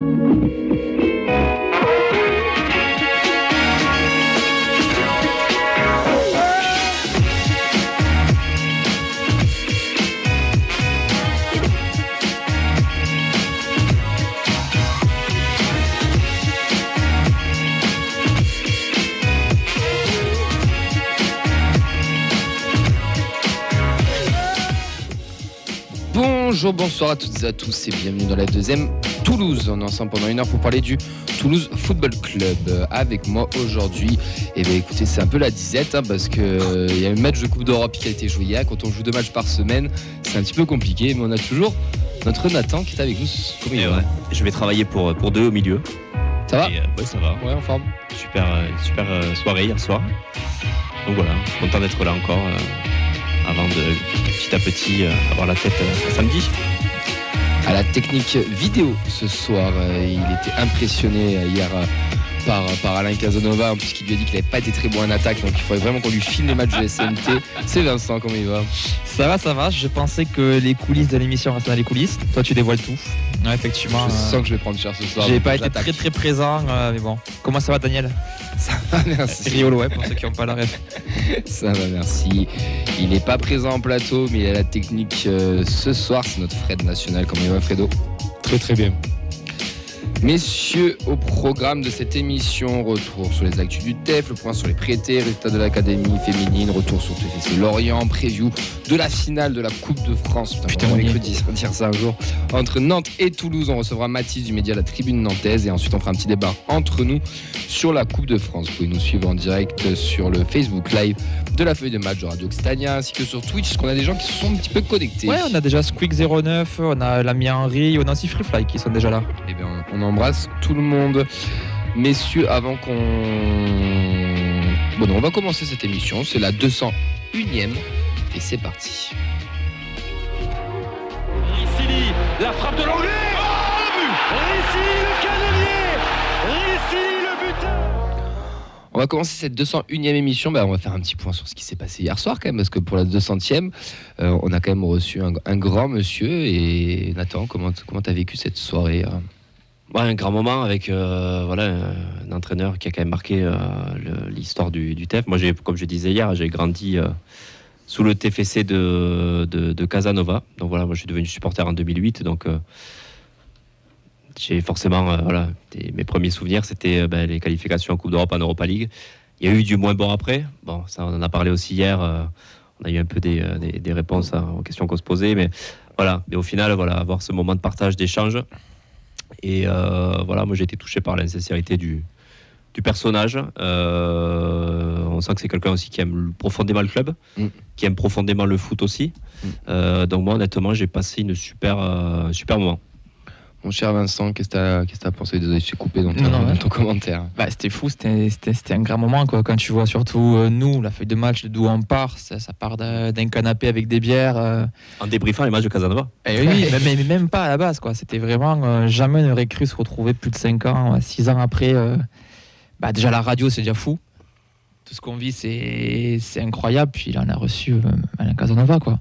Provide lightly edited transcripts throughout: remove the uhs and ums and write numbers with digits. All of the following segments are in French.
Bonjour, bonsoir à toutes et à tous et bienvenue dans la deuxième Toulouse. On est ensemble pendant une heure pour parler du Toulouse Football Club. Avec moi aujourd'hui, et bien écoutez, c'est un peu la disette parce que il y a un match de Coupe d'Europe qui a été joué hier. Quand on joue 2 matchs par semaine, c'est un petit peu compliqué, mais on a toujours notre Nathan qui est avec nous. Comment il va ? Je vais travailler pour 2 au milieu. Ça va ? Oui, ça va. Ouais, en forme. Super soirée hier soir. Donc voilà, content d'être là encore. Avant de petit à petit avoir la tête samedi. À la technique vidéo ce soir, il était impressionné hier par Alain Casanova, puisqu'il lui a dit qu'il n'avait pas été très bon en attaque, donc il faudrait vraiment qu'on lui filme les matchs de SNT. C'est Vincent, comment il va ? Ça va, je pensais que les coulisses de l'émission restaient dans les coulisses. Toi tu dévoiles tout. Ouais, effectivement. Je sens que je vais prendre cher ce soir. J'ai pas été très présent, mais bon. Comment ça va, Daniel ? Ça va, merci. Riolo, ouais, pour ceux qui n'ont pas la ref. Ça va, merci. Il n'est pas présent en plateau, mais il a la technique ce soir. C'est notre Fred national. Comment il va, Fredo ? Très bien. Messieurs, au programme de cette émission, retour sur les actus du TEF, le point sur les prêtés, résultats de l'Académie féminine, retour sur TFC Lorient, preview de la finale de la Coupe de France. Putain, on est que dire ça un jour. Entre Nantes et Toulouse, on recevra Mathis du média La Tribune Nantaise et ensuite on fera un petit débat entre nous sur la Coupe de France. Vous pouvez nous suivre en direct sur le Facebook Live de la feuille de match de Radio Occitania ainsi que sur Twitch, parce qu'on a des gens qui se sont un petit peu connectés. Ouais, on a déjà Squeak09, on a l'ami Henry, on a aussi Freefly qui sont déjà là. Eh bien, on embrasse tout le monde. Messieurs, avant qu'on... Bon, on va commencer cette émission, c'est la 201e et c'est parti. Ricili, la frappe de l'anglais. Oh, le but. Ricili, le cannelier. Ricili, le buteur. On va commencer cette 201e émission. On va faire un petit point sur ce qui s'est passé hier soir quand même, parce que pour la 200e, on a quand même reçu un grand monsieur. Et Nathan, comment t'as vécu cette soirée ? Un grand moment avec un entraîneur qui a quand même marqué l'histoire du TEF. Moi, comme je disais hier, j'ai grandi sous le TFC de Casanova. Donc voilà, moi je suis devenu supporter en 2008. Donc j'ai forcément, mes premiers souvenirs, c'était les qualifications en Coupe d'Europe, en Europa League. Il y a eu du moins bon après. Bon, ça on en a parlé aussi hier. On a eu un peu des réponses aux questions qu'on se posait. Mais voilà, et au final, avoir ce moment de partage, d'échange. Et moi j'ai été touché par l'insincérité du personnage. On sent que c'est quelqu'un aussi qui aime profondément le club, qui aime profondément le foot aussi. Donc moi honnêtement j'ai passé un super moment. Mon cher Vincent, qu'est-ce que t'as pensé ? Désolé, je t'ai coupé dans ton commentaire. C'était fou, c'était un grand moment quoi. Quand tu vois surtout nous, la feuille de match d'où on part, ça part d'un canapé avec des bières. En débriefant les matchs de Casanova. Et oui, mais même pas à la base quoi. C'était vraiment jamais n'aurait cru se retrouver plus de 5 ans, 6 ans après. Déjà la radio c'est déjà fou. Tout ce qu'on vit c'est incroyable. Puis là on a reçu Alain Casanova quoi.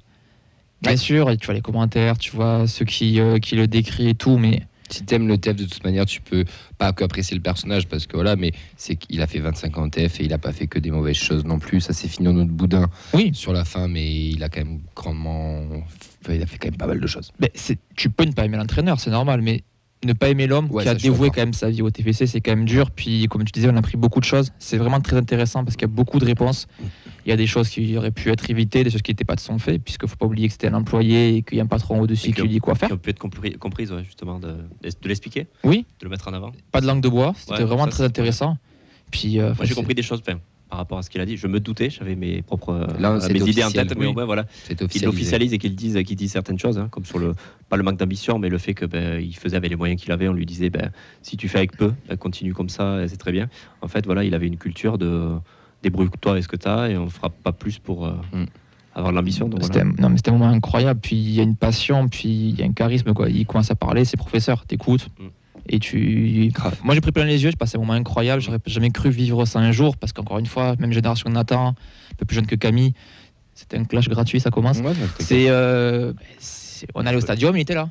Bien sûr, tu vois les commentaires, tu vois ceux qui le décrivent et tout, mais... Si t'aimes le TEF, de toute manière, tu peux pas que apprécier le personnage, parce que mais c'est qu'il a fait 25 ans en TEF et il a pas fait que des mauvaises choses non plus. Ça s'est fini en notre boudin sur la fin, mais il a quand même il a fait quand même pas mal de choses. Tu peux ne pas aimer l'entraîneur, c'est normal, mais ne pas aimer l'homme qui a dévoué quand même sa vie au TFC, c'est quand même dur. Puis, comme tu disais, on a appris beaucoup de choses. C'est vraiment très intéressant parce qu'il y a beaucoup de réponses. Il y a des choses qui auraient pu être évitées, des choses qui n'étaient pas de son fait, puisqu'il ne faut pas oublier que c'était un employé et qu'il y a un patron au-dessus qui lui dit quoi faire. Qui ont pu être comprises, justement, de l'expliquer, oui, de le mettre en avant. Pas de langue de bois, c'était vraiment très intéressant. Puis, moi, j'ai compris des choses par rapport à ce qu'il a dit. Je me doutais, j'avais mes propres mes idées en tête, mais qu'il l'officialise et qu'il dise certaines choses, comme sur pas le manque d'ambition, mais le fait que il faisait avec les moyens qu'il avait. On lui disait si tu fais avec peu, continue comme ça, c'est très bien. En fait, il avait une culture de débrouille-toi avec ce que tu as et on ne fera pas plus pour avoir de l'ambition. C'était un moment incroyable. Puis il y a une passion, puis il y a un charisme. Il commence à parler, c'est professeur, t'écoutes. Et moi j'ai pris plein les yeux, j'ai passé un moment incroyable. J'aurais jamais cru vivre ça un jour, parce qu'encore une fois, même génération de Nathan, un peu plus jeune que Camille, c'était un clash gratuit, ça commence. On allait au stadium, il était là.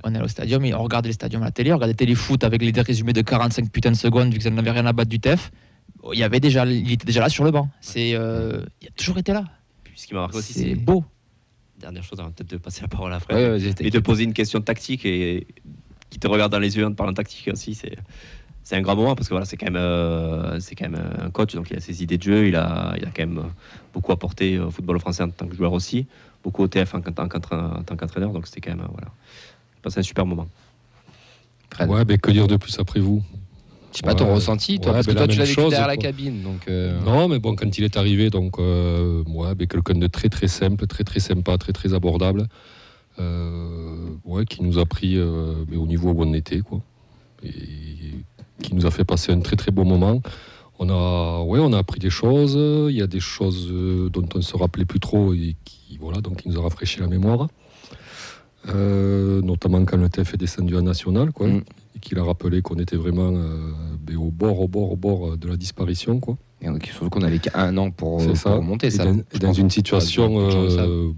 On est au stadium et on regardait les stadiums à la télé, on regardait téléfoot avec les résumés de 45 putains de secondes vu que ça n'avait rien à battre du TEF. Il était déjà là sur le banc. Il a toujours été là. Puis ce qui m'a marqué aussi, c'est beau. Dernière chose, avant peut-être de passer la parole à Fred, et de poser une question tactique et qui te regarde dans les yeux en te parlant tactique aussi, c'est un grand moment parce que voilà, c'est quand même un coach, donc il a ses idées de jeu, il a quand même beaucoup apporté au football français en tant que joueur aussi, beaucoup au TF en tant qu'entraîneur, donc c'était quand même passé un super moment. Fred. Ouais, que dire de plus après vous? Je sais pas ton ressenti, toi, parce que toi tu l'as vécu derrière la cabine. Donc Non, mais bon, quand il est arrivé, donc quelqu'un de très très simple, très très sympa, très très abordable, qui nous a pris au niveau où on était, quoi, et qui nous a fait passer un très très bon moment. On a appris des choses. Il y a des choses dont on ne se rappelait plus trop et qui nous a rafraîchi la mémoire. Notamment quand le TF est descendu en national, quoi. Et qu'il a rappelé qu'on était vraiment au bord de la disparition, quoi. Et donc, surtout qu'on avait qu'un an pour remonter ça. Et dans une situation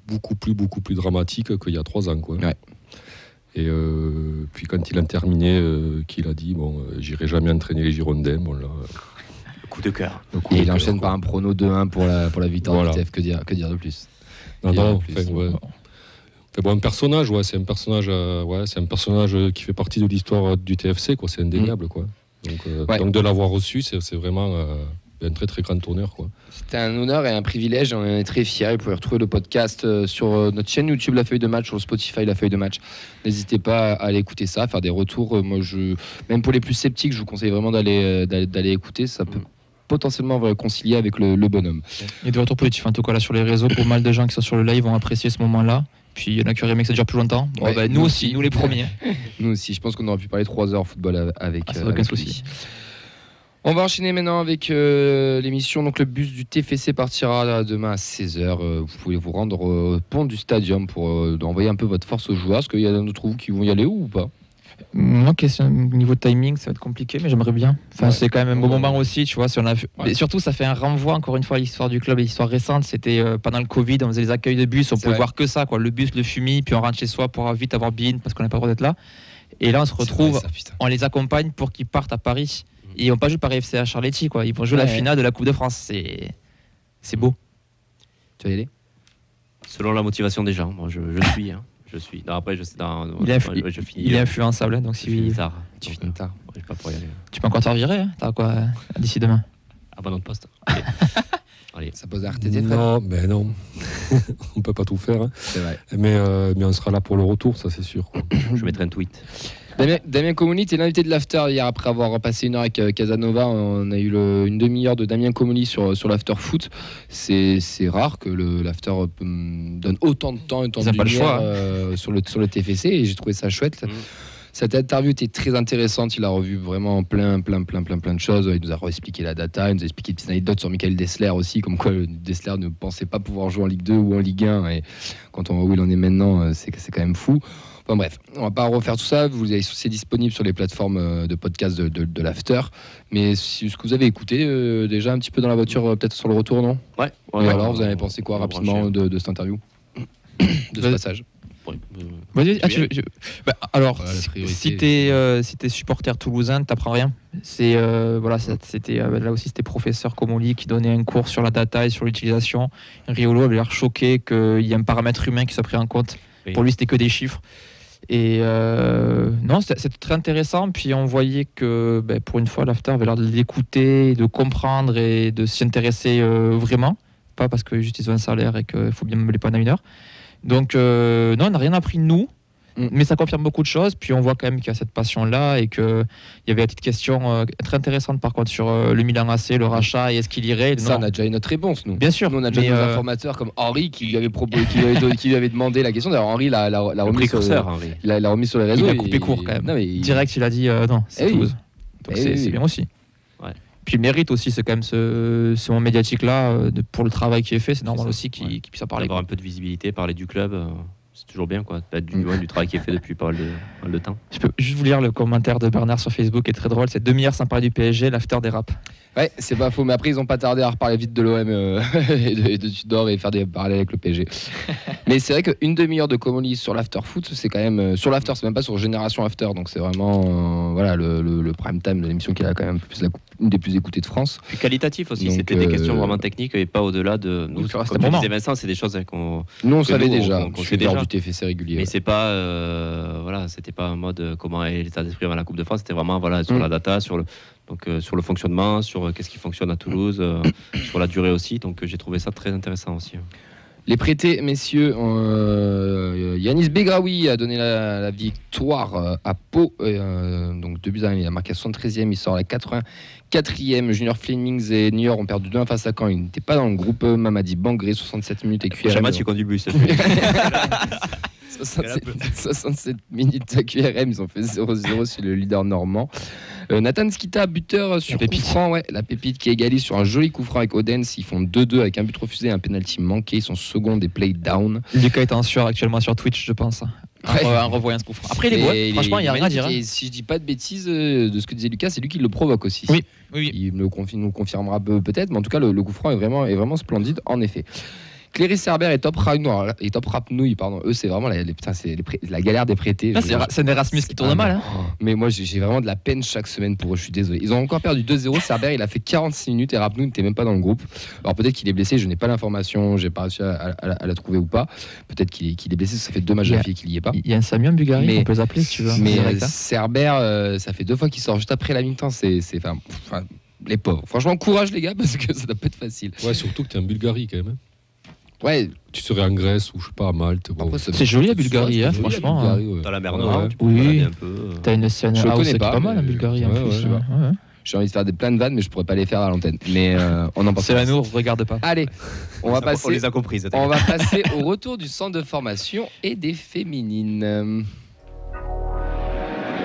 beaucoup plus dramatique qu'il y a 3 ans, quoi. Ouais. Et puis quand il a terminé, qu'il a dit j'irai jamais entraîner les Girondins, le coup de cœur. Et il enchaîne par un prono 2-1 pour la victoire du TF. Que dire de plus? Un personnage, c'est un personnage qui fait partie de l'histoire du TFC, quoi. C'est indéniable, quoi. Donc de l'avoir reçu, c'est vraiment un très très grand honneur, quoi. C'était un honneur et un privilège, on en est très fiers. Vous pouvez retrouver le podcast sur notre chaîne YouTube La Feuille de Match, sur Spotify La Feuille de Match. N'hésitez pas à aller écouter ça, à faire des retours. Même pour les plus sceptiques, je vous conseille vraiment d'aller écouter. Ça peut potentiellement vous réconcilier avec le bonhomme. Et des retours positifs en tout cas là sur les réseaux. Pour mal de gens qui sont sur le live vont apprécier ce moment-là. Puis il y en a qui auraient aimé que ça dure plus longtemps. Nous aussi, nous les premiers. Nous aussi, je pense qu'on aurait pu parler 3 heures football avec. Aucun souci. On va enchaîner maintenant avec l'émission. Donc le bus du TFC partira demain à 16h. Vous pouvez vous rendre au pont du stadium pour envoyer un peu votre force aux joueurs. Est-ce qu'il y a d'entre vous qui vont y aller ou pas? Non, question niveau timing, ça va être compliqué, mais j'aimerais bien. C'est quand même un bon moment aussi, tu vois. Et surtout, ça fait un renvoi encore une fois à l'histoire du club et l'histoire récente. C'était pendant le Covid, on faisait les accueils de bus, on pouvait voir que ça, quoi. Le bus, le fumis, puis on rentre chez soi pour vite avoir bin parce qu'on n'a pas le droit d'être là. Et là, on se retrouve, on les accompagne pour qu'ils partent à Paris. Et ils vont pas jouer Paris FC à Charletti, quoi. Ils vont jouer la finale de la Coupe de France. C'est beau. Tu vas y aller? Selon la motivation des gens, moi je suis. Je suis. Non, après, il est influençable, donc si tu finis tard. Tu finis tard. Je pas pour y aller. Tu peux encore te faire virer, hein. T'as quoi d'ici demain? Abandon de poste. Allez. Ça pose à RTT. Non, on peut pas tout faire. Hein. C'est vrai. Mais on sera là pour le retour, ça c'est sûr, quoi. Je mettrai un tweet. Damien Comoli, tu es l'invité de l'after hier après avoir passé 1 heure avec Casanova. On a eu une demi-heure de Damien Comoli sur l'after foot. C'est rare que l'after donne autant de temps et tant de lumière sur le TFC et j'ai trouvé ça chouette. Cette interview était très intéressante. Il a revu vraiment plein de choses. Il nous a expliqué la data, il nous a expliqué des petites anecdotes sur Michael Dessler aussi, comme quoi Dessler ne pensait pas pouvoir jouer en Ligue 2 ou en Ligue 1. Et quand on voit où il en est maintenant, c'est quand même fou. Enfin bref, on va pas refaire tout ça. C'est disponible sur les plateformes de podcast de l'After. Mais ce que vous avez écouté déjà un petit peu dans la voiture, peut-être sur le retour, non? Ouais. Alors, vous avez pensé quoi rapidement de cette interview, de ce passage? Vas-y. Alors, si t'es supporter toulousain, t'apprends rien. C'était là aussi c'était professeur Comoli qui donnait un cours sur la data et sur l'utilisation. Riolo avait l'air choqué qu'il y ait un paramètre humain qui soit pris en compte. Oui. Pour lui, c'était que des chiffres. Et non, c'était très intéressant. Puis on voyait que pour une fois, l'after avait l'air de l'écouter, de comprendre et de s'y intéresser vraiment. Pas parce que juste ils ont un salaire et qu'il faut bien meubler pas à 1 heure. Donc non, on n'a rien appris de nous, mais ça confirme beaucoup de choses. Puis on voit quand même qu'il y a cette passion-là et qu'il y avait la petite question très intéressante par contre sur le Milan AC, le rachat et est-ce qu'il irait. Ça, on a déjà eu notre réponse, nous. Bien sûr. Nous, on a déjà nos informateurs comme Henri qui lui avait demandé la question. D'ailleurs, Henri l'a remis sur les réseaux. Il a coupé court quand même. Direct, il a dit non, c'est Toulouse. Donc c'est bien aussi. Ouais. Puis le mérite aussi, c'est quand même ce moment médiatique-là pour le travail qui est fait. C'est normal aussi qu'il puisse en parler. Avoir un peu de visibilité, parler du club, c'est toujours bien, quoi. Du travail qui est fait depuis pas mal de temps. Je peux juste vous lire le commentaire de Bernard sur Facebook qui est très drôle. C'est 1/2 sans parler du PSG, l'after des rap. Ouais, c'est pas faux, mais après ils ont pas tardé à reparler vite de l'OM et de Tudor et faire des parallèles avec le PSG. Mais c'est vrai qu'une demi-heure de Comoli sur l'after foot, c'est quand même sur l'after, c'est même pas sur Génération After, donc c'est vraiment voilà le prime time de l'émission qui est quand même une des plus écoutées de France. Puis qualitatif aussi, Donc, c'était des questions vraiment techniques et pas au-delà de. Nous, Donc, comme tu disais Vincent, c'est des choses qu'on. Nous on savait déjà, qu'on je sait suis lors déjà. du TFC régulier. Mais Ouais. c'est pas voilà, c'était pas en mode comment est l'état d'esprit avant la Coupe de France, c'était vraiment voilà sur la data, sur le sur le fonctionnement, sur qu'est-ce qui fonctionne à Toulouse, sur la durée aussi. Donc j'ai trouvé ça très intéressant aussi. Les prêtés, messieurs, Yanis Begraoui a donné la victoire à Pau. Donc 2-1, il a marqué à 73e, il sort à la 84e. Junior Flemings et New York ont perdu 2-1 face à Caen. Il n'était pas dans le groupe. Mamadi Bangré, 67 minutes et QRM. Chamat, tu conduis le bus. 67 minutes à QRM, ils ont fait 0-0 sur le leader normand. Nathan Skita, buteur sur coup franc, la pépite qui égalise sur un joli coup franc avec Odense. Ils font 2-2 avec un but refusé et un penalty manqué. Ils sont second des play down. Lucas est en sueur actuellement sur Twitch, je pense. En revoyant ce coup franc. Après, il est beau, franchement, il n'y a rien à dire. Et si je dis pas de bêtises de ce que disait Lucas, c'est lui qui le provoque aussi. Oui. Il nous le confirmera peut-être, mais en tout cas, le coup franc est vraiment splendide, en effet. Cléris Herbert et Top Rapnouille, pardon. Eux, c'est vraiment la galère des prêtés. C'est un Erasmus qui tourne mal. Hein. Mais moi, j'ai vraiment de la peine chaque semaine pour eux. Je suis désolé. Ils ont encore perdu 2-0. Herbert, il a fait 46 minutes et Rapnouille n'était même pas dans le groupe. Alors peut-être qu'il est blessé. Je n'ai pas l'information. J'ai pas réussi à la trouver ou pas. Peut-être qu'il est blessé. Ça fait 2 matchs d'affilée qu'il y est pas. Il y a un Samy en Bulgarie. On peut l'appeler si tu veux. Mais Herbert, ça fait 2 fois qu'il sort juste après la mi-temps. Les pauvres. Franchement, courage les gars parce que ça doit pas être facile. Ouais, surtout que tu es en Bulgarie quand même. Ouais, tu serais en Grèce ou je sais pas à Malte. Bon. après, c'est joli la Bulgarie, hein, franchement. Dans la mer Noire, tu peux oui. balader un peu. T'as une scène Je house connais qui est pas, pas mal en Bulgarie en ouais, plus. ouais, j'ai envie de faire plein de vannes, mais je pourrais pas les faire à l'antenne. Mais on en pense. C'est la nous, regarde pas. Allez, on va On passer. les a comprises. On va passer au retour du centre de formation et des féminines.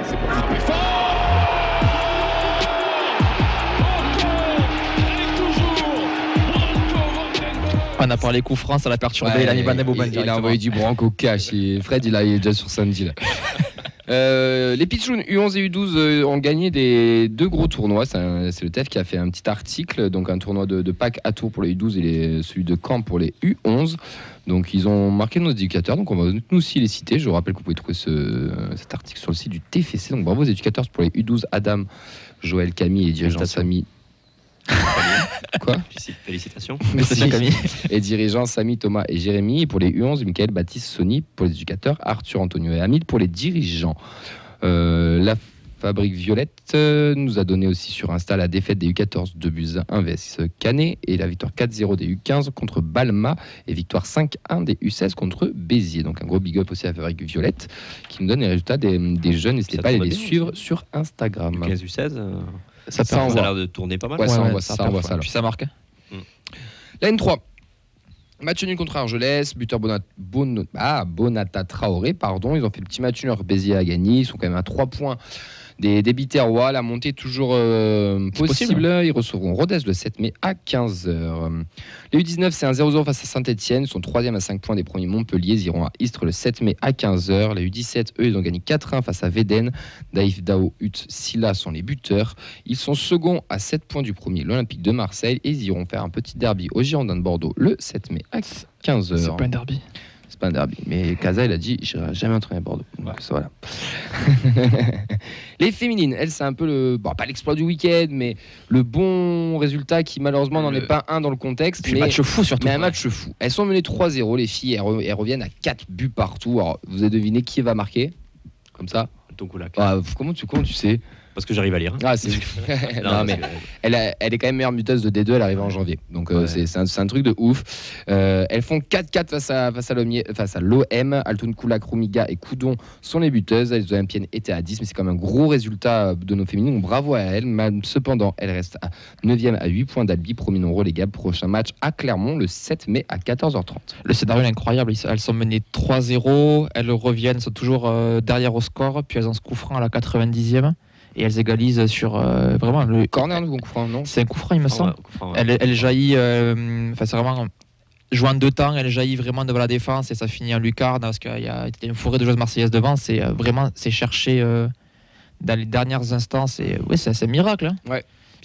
C'est pour frapper fort. On a parlé coup franc, ça l'a perturbé. Ouais, il a mis Van Boban il a envoyé du branco cash. Fred, il est déjà sur samedi là. Les Pitchouns U11 et U12 ont gagné des 2 gros tournois. C'est le TEF qui a fait un petit article. Donc un tournoi de Pâques à Tours pour les U12 et celui de Caen pour les U11. Donc ils ont marqué nos éducateurs. Donc on va nous aussi les citer. Je vous rappelle que vous pouvez trouver cet article sur le site du TFC. Donc bravo aux éducateurs pour les U12, Adam, Joël, Camille et dirigeant Samy. Quoi ? Félicitations. Merci Camille. Et dirigeants Samy, Thomas et Jérémy. Et pour les U11, Michael, Baptiste, Sony pour les éducateurs, Arthur, Antonio et Hamid pour les dirigeants. La Fabrique Violette nous a donné aussi sur Insta la défaite des U14 2-1 vs Canet et la victoire 4-0 des U15 contre Balma et victoire 5-1 des U16 contre Béziers. Donc un gros big up aussi à la Fabrique Violette qui nous donne les résultats des jeunes. N'hésitez pas à les suivre sur Instagram. U15, U16 ça a l'air de tourner pas mal. Ouais, ça envoie ça. Puis ça marque. La N3. Match nul contre Argelès, buteur Bonata Traoré, pardon. Ils ont fait le petit match nul, Béziers a gagné. Ils sont quand même à 3 points des Biterrois. La montée est toujours possible. Ils recevront Rodez le 7 mai à 15h. Les U19, c'est un 0-0 face à Saint-Etienne. Ils sont 3e à 5 points des premiers Montpellier. Ils iront à Istres le 7 mai à 15h. Les U17, eux, ils ont gagné 4-1 face à Védène. Daïf, Dao, Hut, Silla sont les buteurs. Ils sont seconds à 7 points du premier, l'Olympique de Marseille. Et ils iront faire un petit derby au Girondins de Bordeaux le 7 mai à 15h. C'est pas un derby. C'est pas un derby. Mais Casa, il a dit, je n'irai jamais entraîner à Bordeaux. Donc, voilà. Les féminines, elles, c'est un peu pas l'exploit du week-end, mais le bon résultat qui, malheureusement, n'en est pas un dans le contexte. Mais match fou, surtout. Mais un match fou. Elles sont menées 3-0, les filles. Elles reviennent à 4 buts partout. Alors, vous avez deviné qui va marquer ? Comme ça. Comment tu sais ? Parce que j'arrive à lire. Ah, c'est... non, mais elle est quand même meilleure buteuse de D2, elle arrive en janvier. Donc c'est un truc de ouf. Elles font 4-4 face à l'OM. Altoun, Koulak, Roumiga et Coudon sont les buteuses. Les Olympiennes étaient à 10, mais c'est quand même un gros résultat de nos féminines. Donc bravo à elles. Cependant, elles restent à 9e à 8 points d'Albi, promis non relégable. Prochain match à Clermont le 7 mai à 14h30. Le scénario est incroyable. Elles sont menées 3-0. Elles reviennent, sont toujours derrière au score. Puis elles ont ce coup franc à la 90e. Et elles égalisent sur vraiment le corner ou un coup franc, non ? C'est un coup franc, il me semble. Elle jaillit, c'est vraiment jouant en 2 temps, elle jaillit vraiment devant la défense et ça finit en lucarne parce qu'il y a une forêt de joueuses marseillaises devant. C'est vraiment cherché dans les dernières instances et c'est un miracle. Hein. Ouais.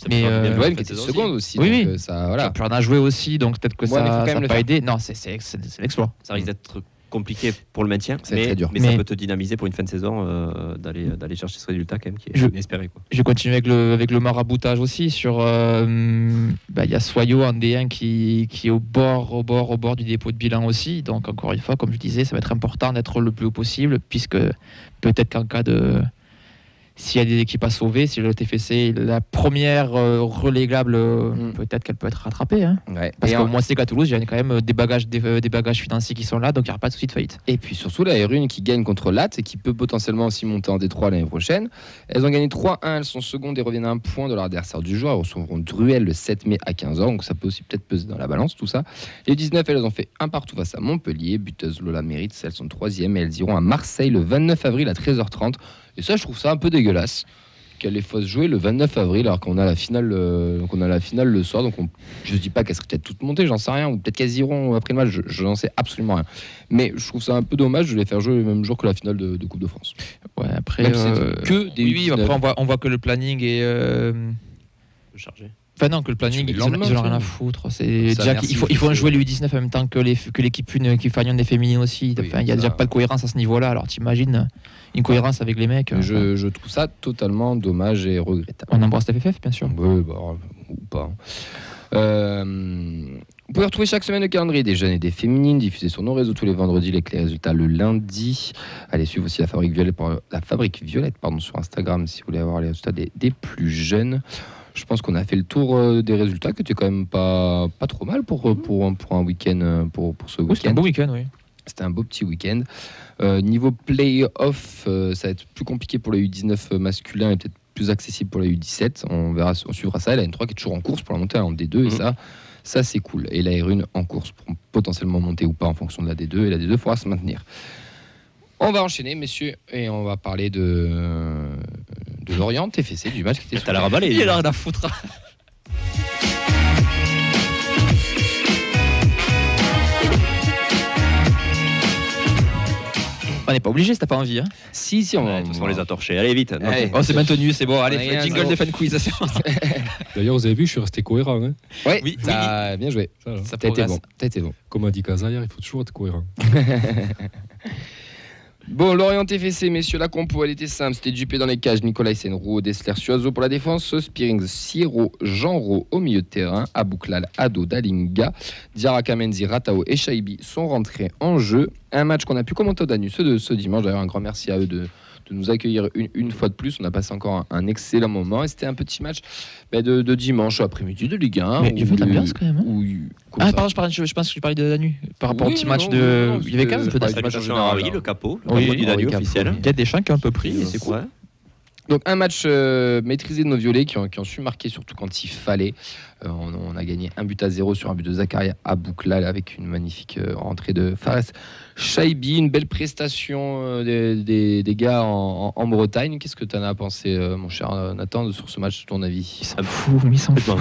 Mais l'OM qui était second aussi. Oui, donc, ça, voilà. Puis on a joué aussi, donc peut-être que ça n'a pas aidé. Non, c'est l'exploit. Ça risque d'être compliqué pour le maintien, C'est très dur. mais ça peut te dynamiser pour une fin de saison d'aller chercher ce résultat quand même qui est inespéré. Quoi. Je continue avec le maraboutage aussi. Il y a Soyo en D1 qui est au bord du dépôt de bilan aussi. Donc encore une fois, comme je disais, ça va être important d'être le plus haut possible, puisque peut-être qu'en cas de... S'il y a des équipes à sauver, si le TFC la première relégable, peut-être qu'elle peut être rattrapée. Hein. Ouais. Parce qu'au moins c'est qu'à Toulouse, il y a quand même des bagages financiers qui sont là, donc il n'y aura pas de souci de faillite. Et puis surtout, la R1 qui gagne contre Latte et qui peut potentiellement aussi monter en D3 l'année prochaine. Elles ont gagné 3-1, elles sont secondes et reviennent à un point de leur adversaire du jour. Elles recevront Druel le 7 mai à 15h, donc ça peut aussi peut-être peser dans la balance tout ça. Les 19, elles ont fait un partout face à Montpellier. Buteuse Lola Mérite, elles sont 3e et elles iront à Marseille le 29 avril à 13h30. Et ça, je trouve ça un peu dégueulasse qu'elle les fasse jouer le 29 avril alors qu'on a la finale, le soir. Donc je ne dis pas qu'elles seraient peut-être toutes montées, j'en sais rien, ou peut-être qu'elles iront après le match, je n'en sais absolument rien. Mais je trouve ça un peu dommage de les faire jouer le même jour que la finale de Coupe de France. Ouais, après, même si c'est que des oui, après on voit que le planning est Chargé. Enfin non, que le planning, ils en ont rien à foutre. C'est déjà merci, il faut jouer les U19 en même temps que l'équipe 1 qui Fagnon des féminines aussi. Oui, il y a déjà pas de cohérence à ce niveau-là. Alors t'imagines une cohérence avec les mecs. Je trouve ça totalement dommage et regrettable. On embrasse TFF, bien sûr. Oui, ou pas. Vous pouvez retrouver chaque semaine le calendrier des jeunes et des féminines diffusé sur nos réseaux tous les vendredis, avec les résultats le lundi. Allez suivre aussi la Fabrique Violette sur Instagram si vous voulez avoir les résultats des plus jeunes. Je pense qu'on a fait le tour des résultats, que tu es quand même pas trop mal pour un week-end, pour ce week-end. C'était un beau week-end, oui. C'était un beau petit week-end. Niveau play-off, ça va être plus compliqué pour les U19 masculins et peut-être plus accessible pour les U17. On suivra ça. La N3 qui est toujours en course pour la montée en D2 et ça c'est cool. Et la R1 en course pour potentiellement monter ou pas en fonction de la D2 et la D2 pourra se maintenir. On va enchaîner, messieurs, et on va parler de Lorient, TFC, du match qui était. T'as la rabalé. Il a rien à foutre. On n'est pas obligé si t'as pas envie. Hein. Si, on les a torchés. Allez, vite. Allez. Oh, c'est maintenu, c'est bon. Allez, Rien, jingle de fan quiz. D'ailleurs, vous avez vu, je suis resté cohérent. Hein. Oui, bien joué. Ça, T'as été bon. Comme a dit Casaillard, il faut toujours être cohérent. Bon, Lorient TFC, messieurs, la compo, elle était simple. C'était Dupé dans les cages, Nicolas Senrou, Dessler, Suazo pour la défense, Spearings, Siro, Genro au milieu de terrain, Abouklal, Ado, Dalinga, Diarra Kamenzi, Ratao et Shaibi sont rentrés en jeu. Un match qu'on a pu commenter au Danus ce dimanche. D'ailleurs, un grand merci à eux de nous accueillir une fois de plus. On a passé encore un excellent moment. Et c'était un petit match de dimanche après-midi de Ligue 1. Mais il y avait de l'ambiance quand même. Hein. Pardon, je pense que tu parlais de Danus. Par rapport au petit match de. Il y avait quand même un peu d'ambiance. Le capot du Danus officiel. Il y a des champs qui ont un peu pris et c'est cool. Donc un match maîtrisé de nos violets qui ont su marquer surtout quand il fallait. On a gagné 1-0 sur un but de Zakaria Abouklal avec une magnifique rentrée de Fares Shaibi, une belle prestation des gars en Bretagne. Qu'est-ce que tu en as pensé, mon cher Nathan, sur ce match, ton avis? Il s'en fout, mais il s'en fout.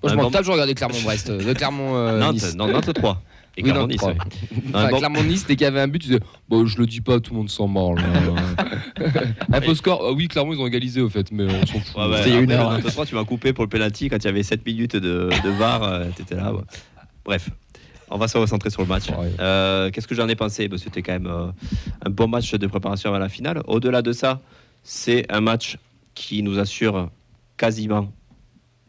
Je m'en tape, je regardais Clermont-Brest, de Clermont-Nice. Nantes 3. Et oui, Clermont-Nice. Clermont-Nice, dès qu'il y avait un but, tu disais bon, je le dis pas, tout le monde s'en branle. Un faux score, oui, Clermont, ils ont égalisé au fait, mais on s'en fout. Il y a une heure. Nantes 3, tu m'as coupé pour le penalty quand il y avait 7 minutes de VAR, t'étais là. Ouais. Bref. On va se recentrer sur le match. Qu'est-ce que j'en ai pensé? C'était quand même un bon match de préparation à la finale. Au-delà de ça, c'est un match qui nous assure quasiment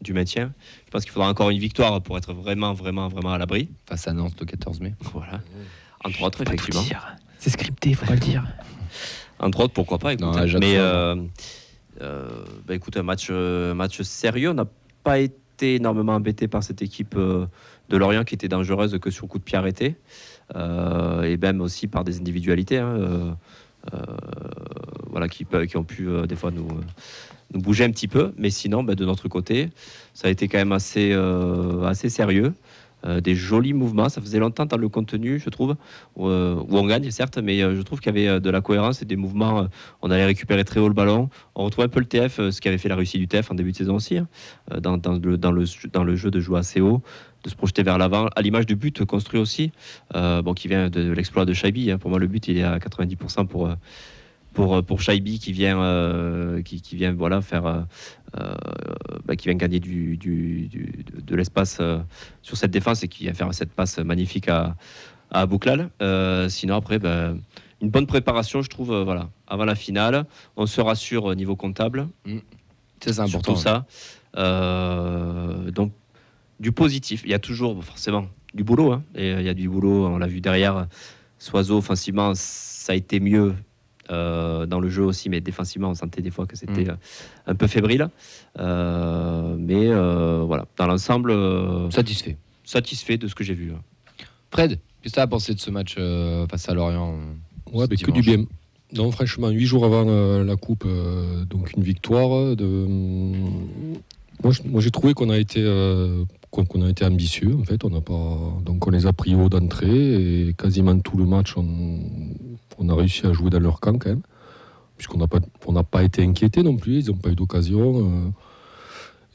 du maintien. Je pense qu'il faudra encore une victoire pour être vraiment à l'abri. Face à Nantes le 14 mai. Voilà. Entre autres, effectivement. C'est scripté, faut pas le dire. Entre autres, pourquoi pas. Écoute, écoute, un match sérieux. On n'a pas été énormément embêté par cette équipe de Lorient qui était dangereuse que sur coup de pied arrêté. Et même aussi par des individualités qui ont pu des fois nous bouger un petit peu. Mais sinon, de notre côté, ça a été quand même assez sérieux. Des jolis mouvements, ça faisait longtemps dans le contenu, je trouve, où on gagne certes, mais je trouve qu'il y avait de la cohérence et des mouvements. On allait récupérer très haut le ballon, on retrouvait un peu le TF, ce qui avait fait la réussite du TF en début de saison aussi, dans le jeu de jouer assez haut, de se projeter vers l'avant, à l'image du but construit aussi, qui vient de l'exploit de Shaibi. Pour moi, le but il est à 90% pour pour Shaibi qui vient voilà faire qui vient gagner de l'espace sur cette défense et qui vient faire cette passe magnifique à Bouklal. Sinon après une bonne préparation, je trouve, voilà, avant la finale. On se rassure au niveau comptable. C'est important. Tout ça. Donc, du positif. Il y a toujours, forcément, du boulot. Hein. Et il y a du boulot, on l'a vu derrière. Soiseau, offensivement, ça a été mieux dans le jeu aussi, mais défensivement, on sentait des fois que c'était un peu fébrile. Mais voilà, dans l'ensemble... Satisfait de ce que j'ai vu. Fred, qu'est-ce que tu as pensé de ce match face à Lorient? Ouais, mais que du bien. Non, franchement, 8 jours avant la Coupe, donc une victoire. Moi, j'ai trouvé qu'on a été ambitieux. En fait, donc on les a pris haut d'entrée et quasiment tout le match, on a réussi à jouer dans leur camp quand même, puisqu'on n'a pas été inquiétés non plus. Ils n'ont pas eu d'occasion.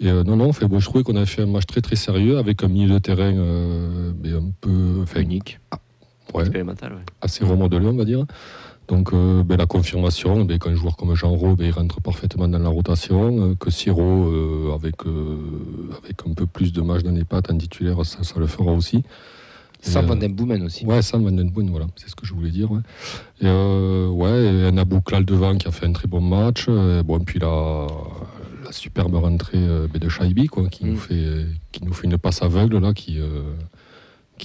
Je trouvais qu'on a fait un match très très sérieux avec un milieu de terrain un peu unique. Expérimental, assez remodelé, on va dire. Donc la confirmation, qu'un joueur comme Jean-Ro il rentre parfaitement dans la rotation, que Siro avec un peu plus de matchs dans les pattes en titulaire, ça le fera aussi. Sam Van Den Boomen aussi. Ouais, Sam Van Den Boomen, voilà, c'est ce que je voulais dire. Ouais. Et un Abouklal devant qui a fait un très bon match. Et puis la superbe rentrée de Shaibi, quoi, qui nous fait une passe aveugle là, qui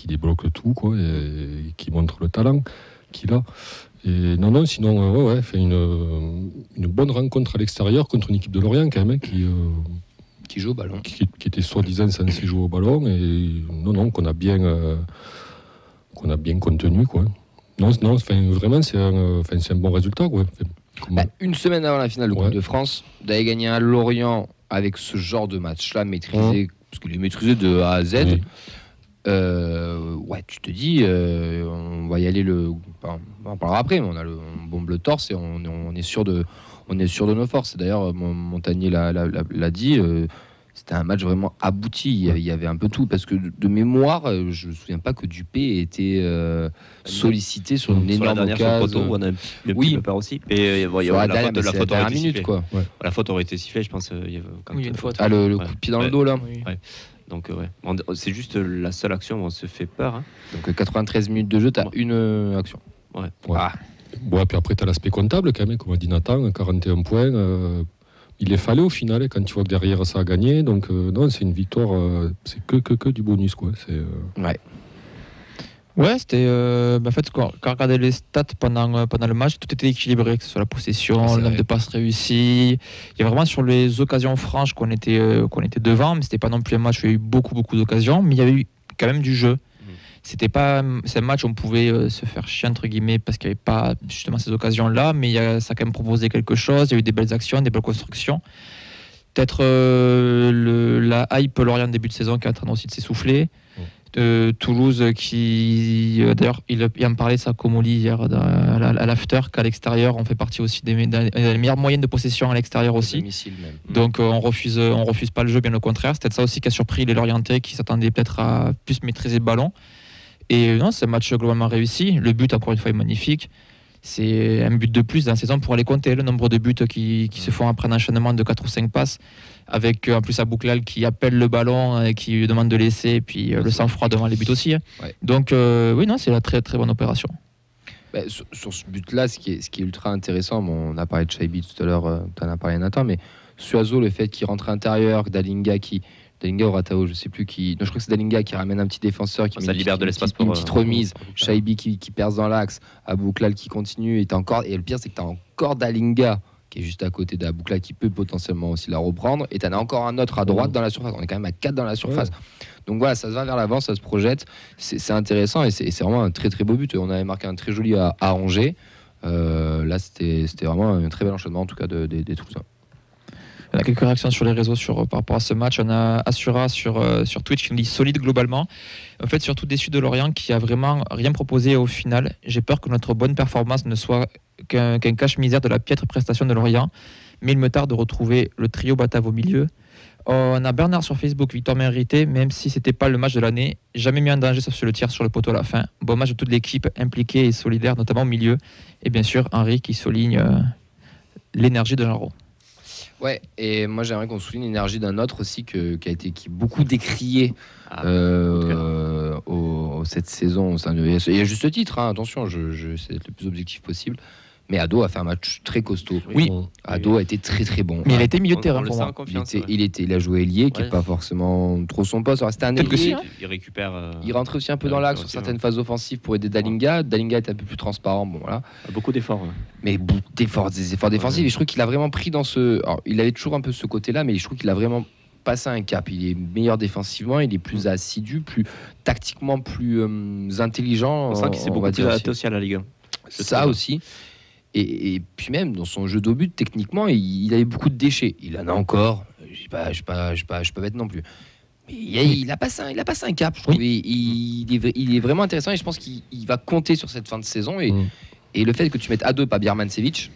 débloque tout, quoi, et qui montre le talent qu'il a. Et sinon, fait une bonne rencontre à l'extérieur contre une équipe de Lorient quand même, qui joue au ballon, qui était soi-disant censé jouer au ballon, et qu'on a bien contenu, quoi. Vraiment c'est un bon résultat, quoi. Une semaine avant la finale de Coupe de France, d'aller gagner à Lorient avec ce genre de match-là maîtrisé, parce qu'il est maîtrisé de A à Z. Oui. Tu te dis, on va y aller on en parlera après, mais on bombe le torse et on est sûr de nos forces. Et d'ailleurs, Montagnier l'a dit, c'était un match vraiment abouti. Il y avait un peu tout, parce que de mémoire, je me souviens pas que Dupé était sollicité sur une énorme occasion. On a un petit peu peur aussi. Et il y a la faute de la faute aurait été sifflée. La faute aurait été sifflée, je pense. Il y a une faute. Le coup de pied dans le dos là. Ouais. Donc c'est juste la seule action où on se fait peur. Hein. Donc 93 minutes de jeu, tu as une action. Ouais. Puis après tu as l'aspect comptable quand même, comme a dit Nathan, 41 points. Il les fallait au final quand tu vois que derrière ça a gagné. Donc c'est une victoire, c'est que du bonus, quoi. Ouais, c'était. En fait, quand on regardait les stats pendant le match, tout était équilibré, que ce soit la possession, le nombre de passes réussies. Il y a vraiment sur les occasions franches qu'on était devant, mais c'était pas non plus un match où il y a eu beaucoup d'occasions, mais il y avait eu quand même du jeu. C'est un match où on pouvait se faire chier entre guillemets parce qu'il n'y avait pas justement ces occasions-là, mais ça a quand même proposé quelque chose. Il y a eu des belles actions, des belles constructions. Peut-être la hype Lorient début de saison qui est en train aussi de s'essouffler. Toulouse qui d'ailleurs il en parlait ça Comoli hier à l'after, qu'à l'extérieur on fait partie aussi des meilleures moyennes de possession à l'extérieur aussi, donc on refuse pas le jeu, bien au contraire. C'est peut-être ça aussi qui a surpris les Lorientais qui s'attendaient peut-être à plus maîtriser le ballon. Et c'est un match globalement réussi. Le but encore une fois est magnifique. C'est un but de plus dans la saison pour aller compter le nombre de buts qui se font après un enchaînement de 4 ou 5 passes, avec en plus Abouklal qui appelle le ballon et qui lui demande de laisser, et puis le sang-froid devant les buts aussi. Ouais. Donc c'est la très très bonne opération. Sur ce but-là, ce qui est ultra intéressant, on a parlé de Shaibi tout à l'heure, tu en as parlé Nathan, mais Suazo, le fait qu'il rentre à l'intérieur, Dalinga ou Ratao, je sais plus qui. Non, je crois que c'est Dalinga qui ramène un petit défenseur qui libère de l'espace pour une petite remise. Shaibi qui perce dans l'axe, Abouklal qui continue, et le pire c'est que tu as encore Dalinga qui est juste à côté d'Abouklal qui peut potentiellement aussi la reprendre, et tu en as encore un autre à droite dans la surface. On est quand même à 4 dans la surface. Donc voilà, ça se va vers l'avant, ça se projette, c'est intéressant, et c'est vraiment un très très beau but. On avait marqué un très joli à Angers. Là c'était vraiment un très bel enchaînement en tout cas des Toulousains. On a quelques réactions sur les réseaux par rapport à ce match. On a Assura sur Twitch qui nous dit solide globalement. En fait, surtout déçu de Lorient qui a vraiment rien proposé au final. J'ai peur que notre bonne performance ne soit qu'un cache-misère de la piètre prestation de Lorient. Mais il me tarde de retrouver le trio Batave au milieu. On a Bernard sur Facebook, victoire méritée, même si c'était pas le match de l'année. Jamais mis en danger sauf sur le tir sur le poteau à la fin. Bon match de toute l'équipe impliquée et solidaire, notamment au milieu. Et bien sûr, Henri qui souligne l'énergie de Genreau. Ouais, et moi j'aimerais qu'on souligne l'énergie d'un autre aussi qui est beaucoup décrié cette saison. Et à juste titre, hein, attention, c'est le plus objectif possible. Mais Ado a fait un match très costaud. Oui. Ado a été très très bon. Mais il a été milieu de terrain On le pour sent moi. en confiance, Il a joué ailier, qui n'est Ouais. pas forcément trop son poste. Alors, c'était un Peut-être que ailier. si, hein. Il récupère. Il rentrait aussi un peu dans l'axe sur certaines phases offensives pour aider Dalinga. Dalinga est un peu plus transparent. Bon, voilà. Beaucoup d'efforts. Ouais. Mais des efforts défensifs. Et je trouve qu'il a vraiment pris dans ce. Alors, il avait toujours un peu ce côté-là, mais je trouve qu'il a vraiment passé un cap. Il est meilleur défensivement, il est plus assidu, plus tactiquement plus intelligent. On sent qu'il s'est on beaucoup va plus dire adapté aussi à la Ligue 1. ça trouve. aussi. Et puis même dans son jeu d'au but, techniquement, il avait beaucoup de déchets. Il en a encore. Je ne peux pas être non plus. Mais il a passé un cap, je trouve. Il est vraiment intéressant et je pense qu'il va compter sur cette fin de saison. Et le fait que tu mettes à deux pas Birmancevic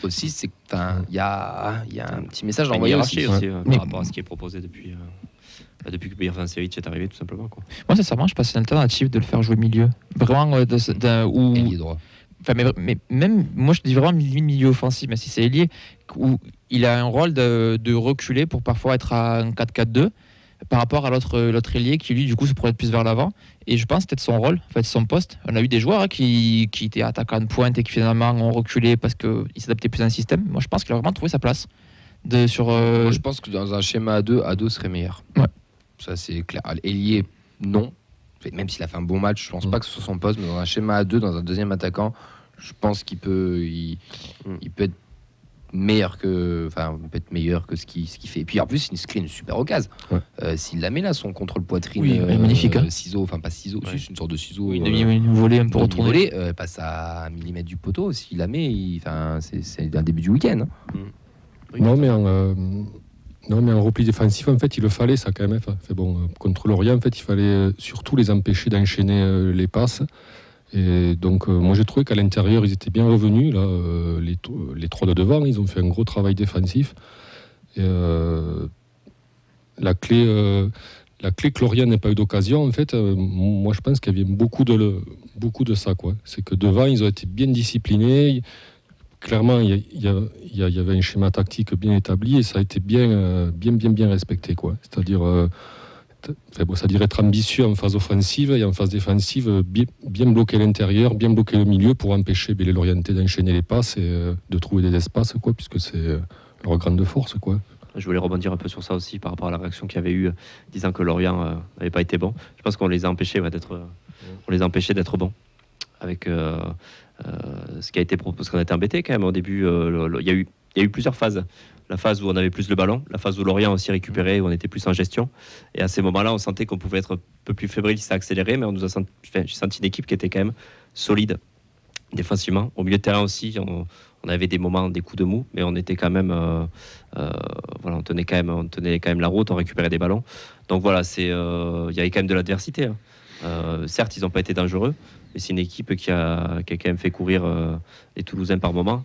aussi, c'est il y a un petit message Une envoyé aussi. hiérarchie aussi, Mais- par rapport à ce qui est proposé depuis que Birmancevic est arrivé, tout simplement. Quoi. Moi, sincèrement, je passe une alternative de le faire jouer milieu. Vraiment, où. Ailier droit. Enfin, mais même, moi je dis vraiment milieu offensif, mais si c'est ailier, où il a un rôle de reculer pour parfois être à un 4-4-2 par rapport à l'autre ailier qui lui du coup se projette plus vers l'avant. Et je pense que c'était son rôle, en fait, son poste. On a eu des joueurs qui étaient attaquants de pointe et qui finalement ont reculé parce qu'ils s'adaptaient plus à un système. Moi je pense qu'il a vraiment trouvé sa place. Moi, je pense que dans un schéma à deux serait meilleur. Ouais. Ça c'est clair. Ailier, non. Même s'il a fait un bon match, je pense pas que ce soit son poste, mais dans un schéma à deux, dans un deuxième attaquant, je pense qu'il peut, il peut être meilleur que ce qu'il fait. Et puis en plus, il se crée une super occasion. Ouais. S'il la met là, son contrôle poitrine, Oui, magnifique, hein. ciseau, enfin pas ciseau, Ouais. juste une sorte de ciseau. Oui, une volée un peu retournée. Passe à 1 millimètre du poteau. S'il la met, c'est un début du week-end. Hein. Non, mais en repli défensif, en fait, il le fallait, ça, quand même. Fait bon, contre Lorient, en fait, il fallait surtout les empêcher d'enchaîner les passes. Et donc, moi, j'ai trouvé qu'à l'intérieur, ils étaient bien revenus. Là, les trois de devant, ils ont fait un gros travail défensif. Et, la clé que Lorient n'ait pas eu d'occasion, en fait, moi, je pense qu'il y avait beaucoup de ça, quoi. C'est que devant, ils ont été bien disciplinés. Clairement, il y avait un schéma tactique bien établi et ça a été bien respecté, quoi. C'est-à-dire, ça dirait être ambitieux en phase offensive et en phase défensive, bien bloquer l'intérieur, bien bloquer le milieu pour empêcher les Lorientais d'enchaîner les passes et de trouver des espaces, quoi, puisque c'est leur grande force, quoi. Je voulais rebondir un peu sur ça aussi par rapport à la réaction qu'il y avait eu disant que Lorient n'avait pas été bon. Je pense qu'on les a empêchés d'être bons avec ce qui a été proposé, parce qu'on a été embêtés quand même au début. Il y a eu plusieurs phases. La phase où on avait plus le ballon, la phase où Lorient aussi récupéré, où on était plus en gestion. Et à ces moments-là, on sentait qu'on pouvait être un peu plus fébrile si ça accélérait, mais j'ai senti une équipe qui était quand même solide défensivement. Au milieu de terrain aussi, on avait des moments, des coups de mou, mais on était quand même, on tenait quand même la route, on récupérait des ballons. Donc voilà, il y avait quand même de l'adversité. Hein. Certes, ils n'ont pas été dangereux, mais c'est une équipe qui a quand même fait courir les Toulousains par moment.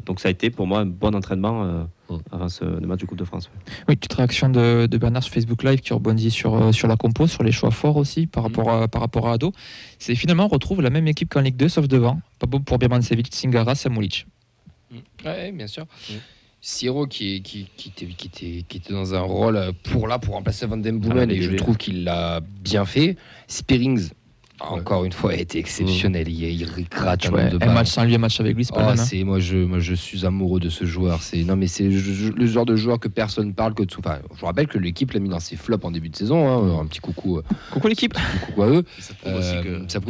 Donc ça a été pour moi un bon entraînement avant le match du Coupe de France. Oui, petite réaction de Bernard sur Facebook Live qui rebondit sur la compo, sur les choix forts aussi par rapport à Ado. C'est finalement on retrouve la même équipe qu'en Ligue 2 sauf devant. Pas beau pour Birmancevic, Singara, Samulic. Ouais, bien sûr. Siro qui était dans un rôle pour remplacer Van Den Boomen et je trouve qu'il l'a bien fait. Spearings, encore une fois, a été exceptionnel. Il gratte un nombre de Un balles. match sans lui, un match avec lui, c'est pas mal. Hein. Moi, je suis amoureux de ce joueur. C'est le genre de joueur que personne parle que tout. Enfin, je vous rappelle que l'équipe l'a mis dans ses flops en début de saison. Hein. Un petit coucou. Coucou l'équipe. Coucou à eux. Ça prouve aussi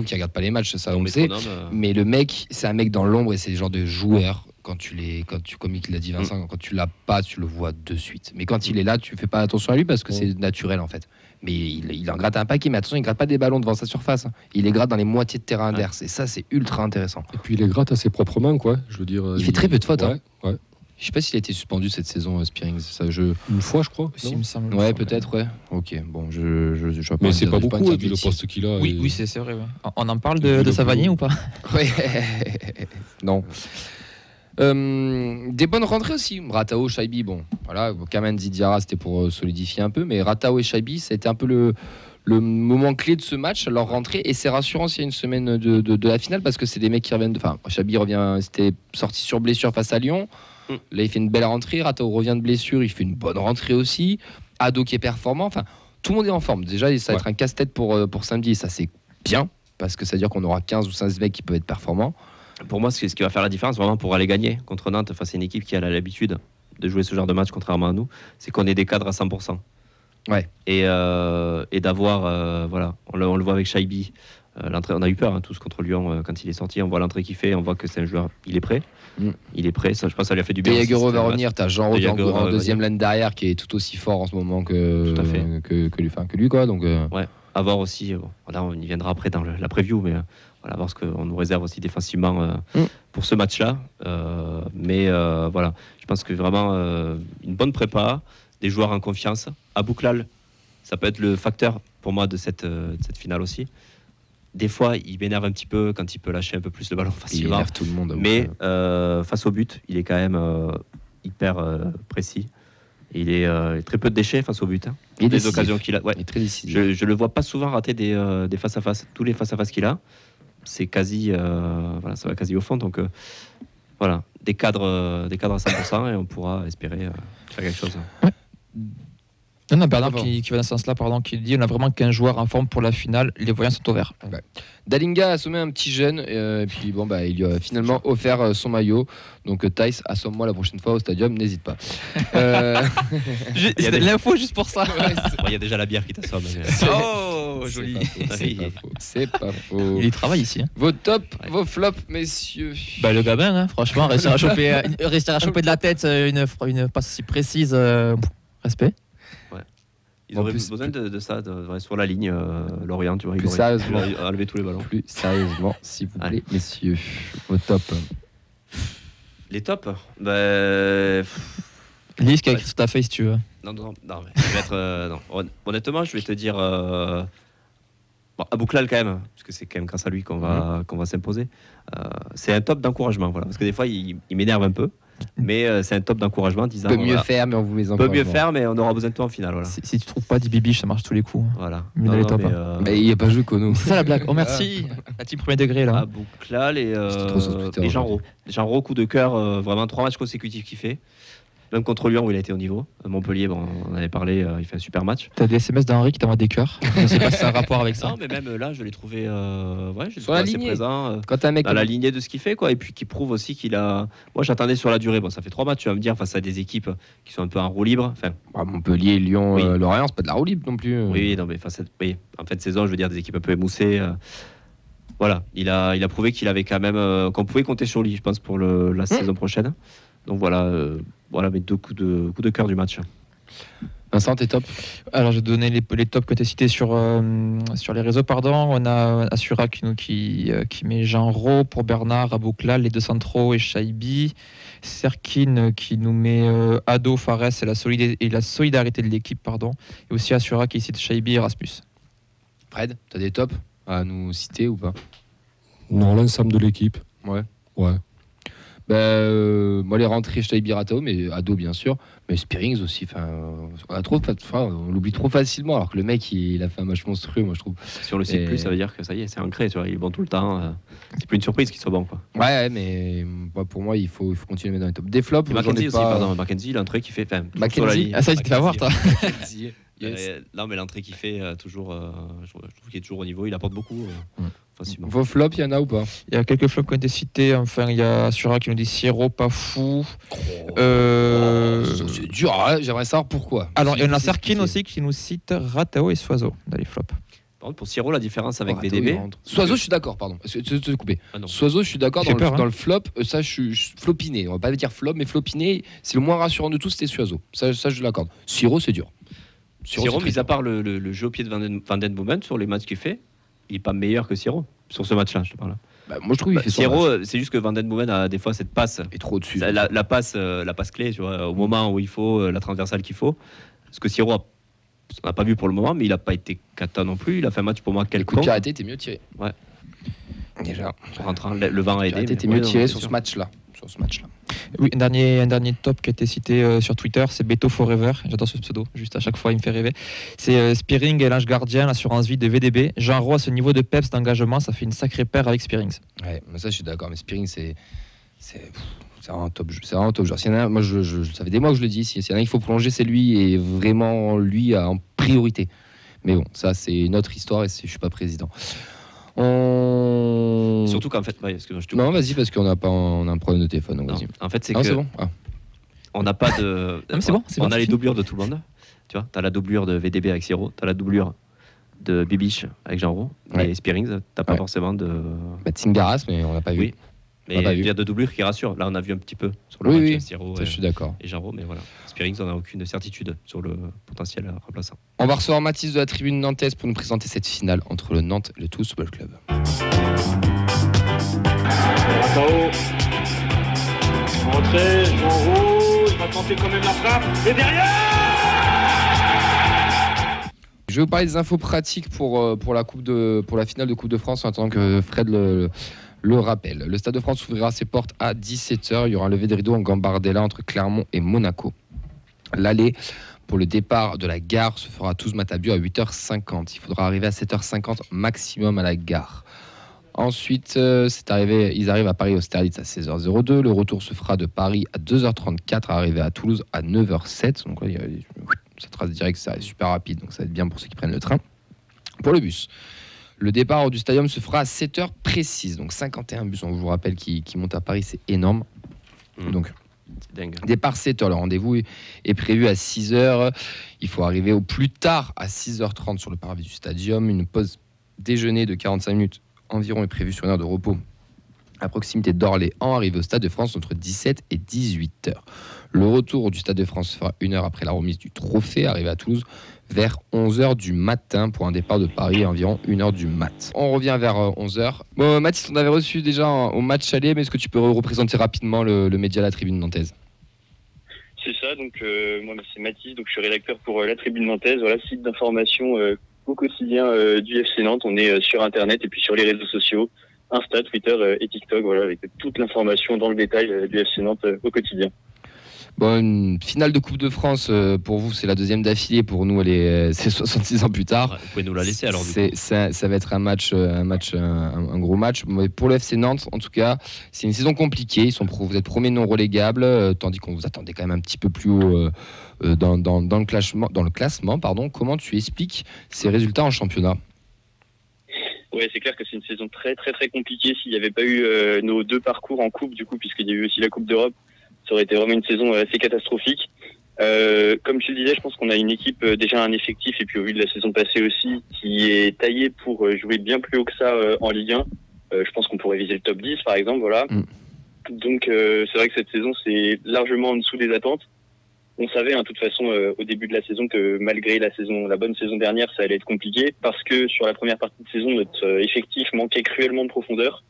qu'il regarde pas les matchs, ça on le sait. sait. Mais le mec, c'est un mec dans l'ombre et c'est le genre de joueur. Comme il l'a dit Vincent, quand tu l'as pas, tu le vois de suite. Mais quand il est là, tu fais pas attention à lui parce que c'est naturel en fait. Mais il en gratte un paquet, mais attention, il gratte pas des ballons devant sa surface. Hein. Il les gratte dans les moitiés de terrain adverse. Et ça, c'est ultra intéressant. Et puis il les gratte assez proprement, quoi. Je veux dire. Il fait très peu de fautes. Ouais. Je sais pas s'il a été suspendu cette saison, Spearings. Une fois, je crois. Si, il me semble. Ouais, peut-être, ouais. Ok, bon, je Mais c'est pas beaucoup, vu le poste qu'il a. Oui, c'est vrai. Ouais. On en parle de Savanier ou pas? Ouais. Non. Des bonnes rentrées aussi. Ratao, Shaibi, bon, voilà. Kamen Didiara, c'était pour solidifier un peu, mais Ratao et Shaibi, c'était un peu le moment clé de ce match, leur rentrée, et c'est rassurant s'il y a une semaine de la finale parce que c'est des mecs qui reviennent. Enfin, Shaibi revient, c'était sorti sur blessure face à Lyon. Là, il fait une belle rentrée. Ratao revient de blessure, il fait une bonne rentrée aussi. Ado qui est performant. Enfin, tout le monde est en forme. Déjà, ça va être un casse-tête pour samedi, et ça c'est bien parce que ça veut dire qu'on aura 15 ou 16 mecs qui peuvent être performants. Pour moi, ce qui va faire la différence vraiment pour aller gagner contre Nantes, face à une équipe qui a l'habitude de jouer ce genre de match contrairement à nous, c'est qu'on ait des cadres à 100%. Ouais. Et d'avoir, voilà, on le voit avec Shaibi. L'entrée, on a eu peur tous contre Lyon quand il est sorti. On voit l'entrée qu'il fait, on voit que c'est un joueur. Il est prêt. Il est prêt. Ça, je pense que ça lui a fait du bien. Diagoro va revenir. T'as Jean en deuxième laine derrière qui est tout aussi fort en ce moment que lui quoi. Donc ouais. À voir aussi. Bon, là, on y viendra après dans la preview, mais voilà, voir ce qu'on nous réserve aussi défensivement pour ce match-là. Mais voilà, je pense que vraiment une bonne prépa, des joueurs en confiance. Abouklal, ça peut être le facteur pour moi de cette finale aussi. Des fois, il m'énerve un petit peu quand il peut lâcher un peu plus le ballon facilement. Il énerve tout le monde. Mais face au but, il est quand même hyper précis. Il est très peu de déchets face au but. Et des occasions qu'il a. Ouais. Il est très décisif. Je le vois pas souvent rater des face-à-face. Tous les face-à-face qu'il a, c'est quasi, voilà, ça va quasi au fond. Donc voilà, des cadres à 100% et on pourra espérer faire quelque chose. Ouais. Non, Bernard qui va dans ce sens-là, qui dit on a vraiment qu'un joueur en forme pour la finale, les voyants sont au vert. Ouais. Dalinga a assommé un petit jeune, et puis bon, il lui a finalement offert son maillot. Donc Thaïs, assomme-moi la prochaine fois au stadium, n'hésite pas. L'info juste pour ça. Il y a déjà la bière qui t'assomme. Oh, joli. C'est pas faux. Il y travaille ici. Hein. Vos tops, vos flops, messieurs. Le gamin, hein, franchement, réussir à choper de la tête une passe si précise, respect. Ils auraient besoin de ça sur la ligne Lorient, tu vois. Plus sérieusement, enlever tous les ballons. Plus sérieusement, s'il vous plaît, messieurs, vos tops. Les tops, Lis qui a écrit sur ta face, si tu veux. Non, mais je vais être. Non. Honnêtement, je vais te dire. Abouklal quand même, parce que c'est quand même grâce à lui qu'on va s'imposer. C'est un top d'encouragement, voilà. Parce que des fois, il m'énerve un peu. Mais c'est un top d'encouragement disant peut mieux faire, mais on vous les encourage. Peut mieux faire, mais on aura besoin de toi en finale. Voilà. Si tu trouves pas des bibiches, ça marche tous les coups. Voilà. Mais il n'y a pas joué Kono. C'est ça la blague. Oh merci. La team premier degré là. Abouklal et Jean Ro, coup de cœur, vraiment 3 matchs consécutifs qu'il fait. Même contre Lyon où il a été au niveau. Montpellier, on avait parlé, il fait un super match. T'as des SMS d'Henri qui t'envoie des cœurs. Je sais pas si ça a un rapport avec ça. Non, mais même là, je l'ai trouvé, sur la lignée. Présent. Quand t'as un mec dans la lignée de ce qu'il fait, quoi. Et puis qui prouve aussi qu'il a. Moi, j'attendais sur la durée. Bon, ça fait 3 matchs, tu vas me dire, face à des équipes qui sont un peu en roue libre. Enfin, Montpellier, Lyon, Lorient, c'est pas de la roue libre non plus. Oui, non, mais en fin de saison, je veux dire, des équipes un peu émoussées. Voilà, il a prouvé qu'il avait quand même qu'on pouvait compter sur lui, je pense, pour la saison prochaine. Donc voilà mes 2 coups de cœur du match. Vincent, tes tops? Alors, je vais donner les tops que tu as cités sur les réseaux. On a Assura qui met Jean Ro pour Bernard, Abouklal, les 2 centraux et Shaibi. Serkin qui nous met Ado, Fares et la solidarité de l'équipe. Et aussi Assura qui cite Shaibi et Rasmus. Fred, tu as des tops à nous citer ou pas? Non, l'ensemble de l'équipe. Ouais. Moi, les rentrées Shaibi Ratao, mais Ado bien sûr, mais Spearings aussi. On l'oublie trop facilement, alors que le mec il a fait un match monstrueux, moi je trouve. Sur le site ça veut dire que ça y est, c'est ancré, tu vois, il est bon tout le temps. C'est plus une surprise qu'il soit bon, quoi. Ouais, mais pour moi il faut continuer à mettre dans les tops. Des flops, Mackenzie aussi, Mackenzie, l'entrée qu'il fait. Mackenzie, ça il te fait avoir, toi. Non, mais l'entrée qu'il fait toujours, je trouve qu'il est toujours au niveau, il apporte beaucoup. Facilement. Vos flops, il y en a ou pas? Il y a quelques flops qui ont été cités. Enfin, il y a Assura qui nous dit Sierro, pas fou. C'est dur, hein, j'aimerais savoir pourquoi. Alors, il y en a Serkin aussi qui nous cite Ratao et Soiseau dans les flops. Par contre, pour Sierro, la différence avec BDB. Soiseau, je suis d'accord, pardon. Te couper. Soiseau, je suis d'accord. Dans le flop, ça, je suis flopiné. On va pas dire flop, mais flopiné, c'est le moins rassurant de tous, c'était Soiseau. Ça, je l'accorde. Sierro, c'est dur. Sierro, mis à part le jeu au pied de Van Den Boomen sur les matchs qu'il fait, il n'est pas meilleur que Sierro sur ce match-là, je te parle. Moi je trouve qu'il fait Sierro, c'est juste que Van Den Boomen a des fois cette passe est trop au-dessus. La passe clé, tu vois, au moment où il faut, la transversale qu'il faut. Parce que Sierro, on n'a pas vu pour le moment, mais il n'a pas été cata non plus. Il a fait un match pour moi quelconque. Le coup de Piraté était mieux tiré. Ouais. Déjà. Rentrant, le vent a aidé. Était mieux tiré sur ce match-là. sur ce match-là. Oui, un dernier top qui a été cité sur Twitter, c'est Beto Forever. J'adore ce pseudo, juste à chaque fois il me fait rêver. C'est Spearing et l'ange gardien, l'assurance vie de VDB. Jean Roux, à ce niveau de peps d'engagement, ça fait une sacrée paire avec Spearings. Ouais, mais ça je suis d'accord, mais Spearing c'est vraiment un top jeu. C'est vraiment un top jeu. S'il y en a un, moi ça fait des mois que je le dis, s'il y en a un il faut plonger, c'est lui et vraiment lui en priorité. Mais bon, ça c'est une autre histoire et je suis pas président. Surtout qu'en fait, non, vas-y, parce qu'on a un problème de téléphone. Donc vas-y. En fait, c'est que c'est bon. On n'a pas de. Non, c'est bon. On a les doublures de tout le monde. Tu vois, t'as la doublure de VDB avec Siro, t'as la doublure de Bibiche avec Jean Roux, Ouais. et Spearings, t'as pas forcément de. Tingaras, mais on l'a pas vu. Oui. Mais il y a de doublures qui rassurent. Là, on a vu un petit peu sur le match Siro je suis d'accord. et Jean Roux, mais voilà. Spearings, on n'a aucune certitude sur le potentiel remplaçant. On va recevoir Mathis de la tribune nantaise pour nous présenter cette finale entre le Nantes et le Toulouse Football Club. Bravo. Rentrée, Jean Roux, il va tenter quand même la frappe. Et derrière, je vais vous parler des infos pratiques pour la finale de Coupe de France en attendant que Fred le rappelle. Le Stade de France ouvrira ses portes à 17h. Il y aura un lever de rideau en Gambardella entre Clermont et Monaco. L'aller pour le départ de la gare se fera à Toulouse-Matabiau à 8h50. Il faudra arriver à 7h50 maximum à la gare. Ensuite, ils arrivent à Paris Austerlitz à 16h02. Le retour se fera de Paris à 2h34, arrivé à Toulouse à 9h07. Donc ça trace direct, ça est super rapide, donc ça va être bien pour ceux qui prennent le train. Pour le bus, le départ du stadium se fera à 7h précise. Donc 51 bus, on vous rappelle, qui montent à Paris, c'est énorme. Donc c'est dingue. Départ 7h, le rendez-vous est prévu à 6h. Il faut arriver au plus tard à 6h30 sur le parvis du stadium. Une pause déjeuner de 45 minutes environ est prévue sur une heure de repos à proximité d'Orléans, arrivé au Stade de France entre 17 et 18h. Le retour du Stade de France se fera une heure après la remise du trophée, arrivé à Toulouse vers 11h du matin pour un départ de Paris à environ 1h du mat. On revient vers 11h. Bon, Mathis, on avait reçu déjà au match aller, mais est-ce que tu peux représenter rapidement le média La Tribune Nantaise ? C'est ça, donc moi c'est Mathis, donc je suis rédacteur pour La Tribune Nantaise, voilà, site d'information au quotidien du FC Nantes. On est sur internet et puis sur les réseaux sociaux, Insta, Twitter et TikTok, voilà, avec toute l'information dans le détail du FC Nantes au quotidien. Bon, une finale de Coupe de France, pour vous, c'est la deuxième d'affilée. Pour nous, c'est 66 ans plus tard. Vous pouvez nous la laisser alors. Ça va être un gros match. Mais pour le FC Nantes, en tout cas, c'est une saison compliquée. Vous êtes premier non relégable, tandis qu'on vous attendait quand même un petit peu plus haut dans le classement. Comment tu expliques ces résultats en championnat ? Ouais, c'est clair que c'est une saison très très très compliquée. S'il n'y avait pas eu nos deux parcours en coupe, du coup, puisqu'il y a eu aussi la Coupe d'Europe, ça aurait été vraiment une saison assez catastrophique. Comme tu le disais, je pense qu'on a une équipe, déjà un effectif, et puis au vu de la saison passée aussi, qui est taillée pour jouer bien plus haut que ça en Ligue 1. Je pense qu'on pourrait viser le top 10 par exemple, voilà. Donc c'est vrai que cette saison, c'est largement en dessous des attentes. On savait, de toute façon, au début de la saison, que malgré la bonne saison dernière, ça allait être compliqué, parce que sur la première partie de saison, notre effectif manquait cruellement de profondeur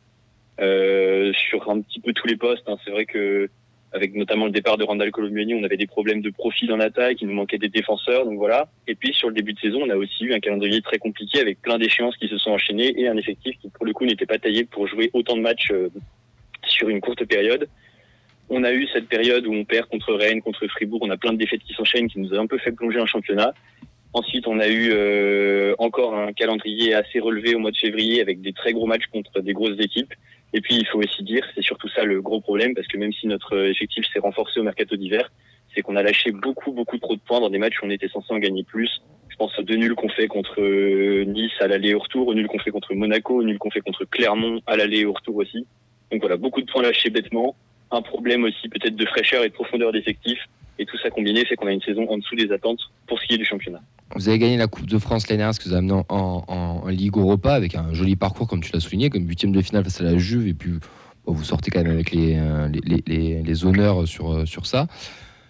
sur un petit peu tous les postes. C'est vrai que avec notamment le départ de Randal Colomuani, on avait des problèmes de profil en attaque, il nous manquait des défenseurs, donc voilà. Et puis sur le début de saison, on a aussi eu un calendrier très compliqué avec plein d'échéances qui se sont enchaînées et un effectif qui pour le coup n'était pas taillé pour jouer autant de matchs sur une courte période. On a eu cette période où on perd contre Rennes, contre Fribourg, on a plein de défaites qui s'enchaînent qui nous a un peu fait plonger en championnat. Ensuite, on a eu encore un calendrier assez relevé au mois de février avec des très gros matchs contre des grosses équipes. Et puis, il faut aussi dire, c'est surtout ça le gros problème, parce que même si notre effectif s'est renforcé au mercato d'hiver, c'est qu'on a lâché beaucoup trop de points dans des matchs où on était censé en gagner plus. Je pense aux 2 nuls qu'on fait contre Nice à l'aller et au retour, aux nuls qu'on fait contre Monaco, aux nuls qu'on fait contre Clermont à l'aller et au retour aussi. Donc voilà, beaucoup de points lâchés bêtement. Un problème aussi peut-être de fraîcheur et de profondeur d'effectifs. Et tout ça combiné fait qu'on a une saison en dessous des attentes pour ce qui est du championnat. Vous avez gagné la Coupe de France l'année dernière, ce que vous avez amené en Ligue Europa avec un joli parcours, comme tu l'as souligné, comme 8e de finale face à la Juve. Et puis vous sortez quand même avec les honneurs sur ça.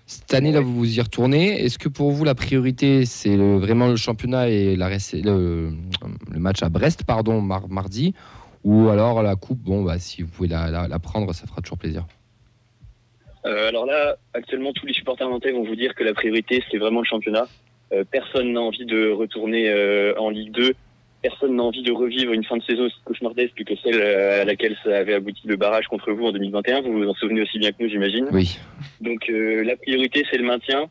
Cette année, là, vous y retournez. Est-ce que pour vous, la priorité, c'est vraiment le championnat et le match à Brest, mardi, ou alors la Coupe, si vous pouvez la prendre, ça fera toujours plaisir. Alors là, actuellement, tous les supporters nantais vont vous dire que la priorité, c'est vraiment le championnat. Personne n'a envie de retourner en Ligue 2. personne n'a envie de revivre une fin de saison aussi cauchemardesque que celle à laquelle ça avait abouti le barrage contre vous en 2021. Vous vous en souvenez aussi bien que nous, j'imagine. Oui. Donc la priorité, c'est le maintien.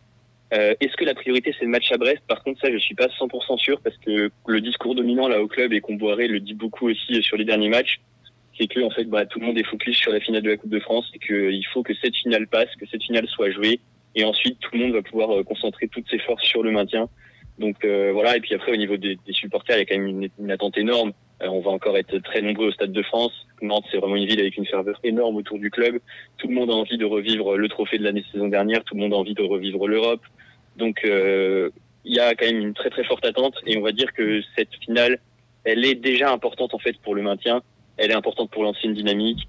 Est-ce que la priorité, c'est le match à Brest? Par contre, ça, je suis pas 100% sûr parce que le discours dominant là au club, et Comboiré le dit beaucoup aussi sur les derniers matchs, c'est que en fait, tout le monde est focus sur la finale de la Coupe de France et qu'il faut que cette finale passe, que cette finale soit jouée, et ensuite tout le monde va pouvoir concentrer toutes ses forces sur le maintien. Donc voilà, et puis après au niveau des supporters, il y a quand même une attente énorme. On va encore être très nombreux au Stade de France. Nantes, c'est vraiment une ville avec une ferveur énorme autour du club. Tout le monde a envie de revivre le trophée de l'année saison dernière, tout le monde a envie de revivre l'Europe. Donc il y a quand même une très très forte attente, et on va dire que cette finale, elle est déjà importante en fait pour le maintien. Elle est importante pour lancer une dynamique.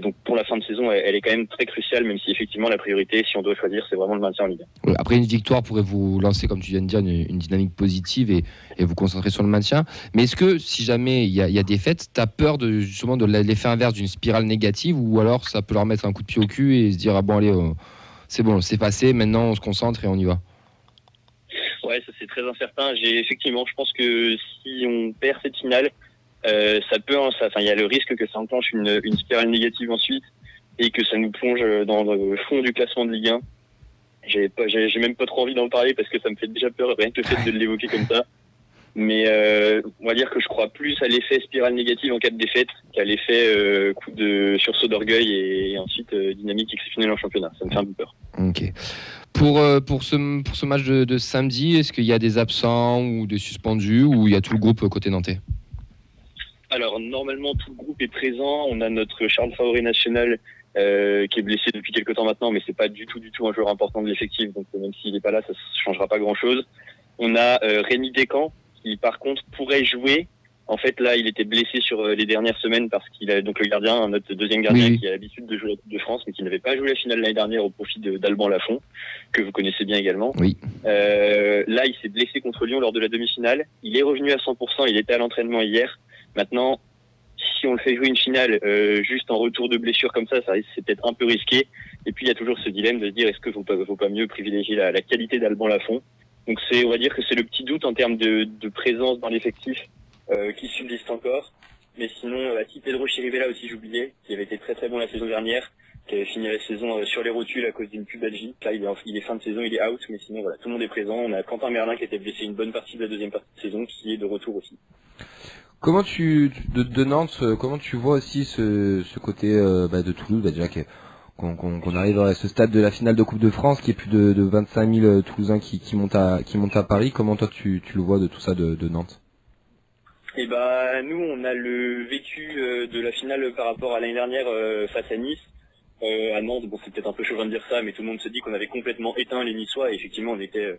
Donc pour la fin de saison, elle est quand même très cruciale, même si effectivement la priorité, si on doit choisir, c'est vraiment le maintien en Ligue 1. Après, une victoire pourrait vous lancer, comme tu viens de dire, une dynamique positive et vous concentrer sur le maintien. Mais est-ce que si jamais il y a défaite, tu as peur justement de l'effet inverse d'une spirale négative, ou alors ça peut leur mettre un coup de pied au cul et se dire ah bon allez, c'est bon, c'est passé, maintenant on se concentre et on y va? Ouais, ça c'est très incertain. Effectivement, je pense que si on perd cette finale, il y a le risque que ça enclenche une spirale négative ensuite et que ça nous plonge dans le fond du classement de Ligue 1. J'ai même pas trop envie d'en parler parce que ça me fait déjà peur rien que le fait de l'évoquer comme ça. Mais on va dire que je crois plus à l'effet spirale négative en cas de défaite qu'à l'effet coup de sursaut d'orgueil et ensuite dynamique exceptionnelle en championnat. Ça me fait un peu peur. Ok. Pour ce match de samedi, est-ce qu'il y a des absents ou des suspendus, ou il y a tout le groupe côté nantais? Alors normalement tout le groupe est présent. On a notre Charles Faoré national qui est blessé depuis quelques temps maintenant, mais c'est pas du tout un joueur important de l'effectif, donc même s'il n'est pas là, ça ne changera pas grand-chose. On a Rémi Descamps qui par contre pourrait jouer. En fait là, il était blessé sur les dernières semaines parce qu'il a donc le gardien, notre deuxième gardien, qui a l'habitude de jouer la Coupe de France, mais qui n'avait pas joué la finale l'année dernière au profit d'Alban Lafont, que vous connaissez bien également. Oui. Là, il s'est blessé contre Lyon lors de la demi-finale. Il est revenu à 100%. Il était à l'entraînement hier. Maintenant, si on le fait jouer une finale juste en retour de blessure comme ça c'est peut-être un peu risqué. Et puis il y a toujours ce dilemme de se dire est-ce que vaut pas mieux privilégier la qualité d'Alban Lafont. Donc on va dire que c'est le petit doute en termes de présence dans l'effectif qui subsiste encore. Mais sinon, Pedro Chirivella aussi, j'oubliais, qui avait été très très bon la saison dernière, qui avait fini la saison sur les rotules à cause d'une pubalgie. Là, il est fin de saison, il est out, mais sinon voilà, tout le monde est présent. On a Quentin Merlin qui était blessé une bonne partie de la deuxième partie de saison, qui est de retour aussi. Comment de Nantes, comment tu vois aussi ce côté de Toulouse, déjà qu'on arrive à ce stade de la finale de Coupe de France, qui est plus de 25 000 Toulousains qui montent à Paris. Comment toi tu le vois de tout ça de Nantes? Et nous on a le vécu de la finale par rapport à l'année dernière face à Nice. À Nantes, bon c'est peut-être un peu chauvin de dire ça, mais tout le monde se dit qu'on avait complètement éteint les Niçois, et effectivement on était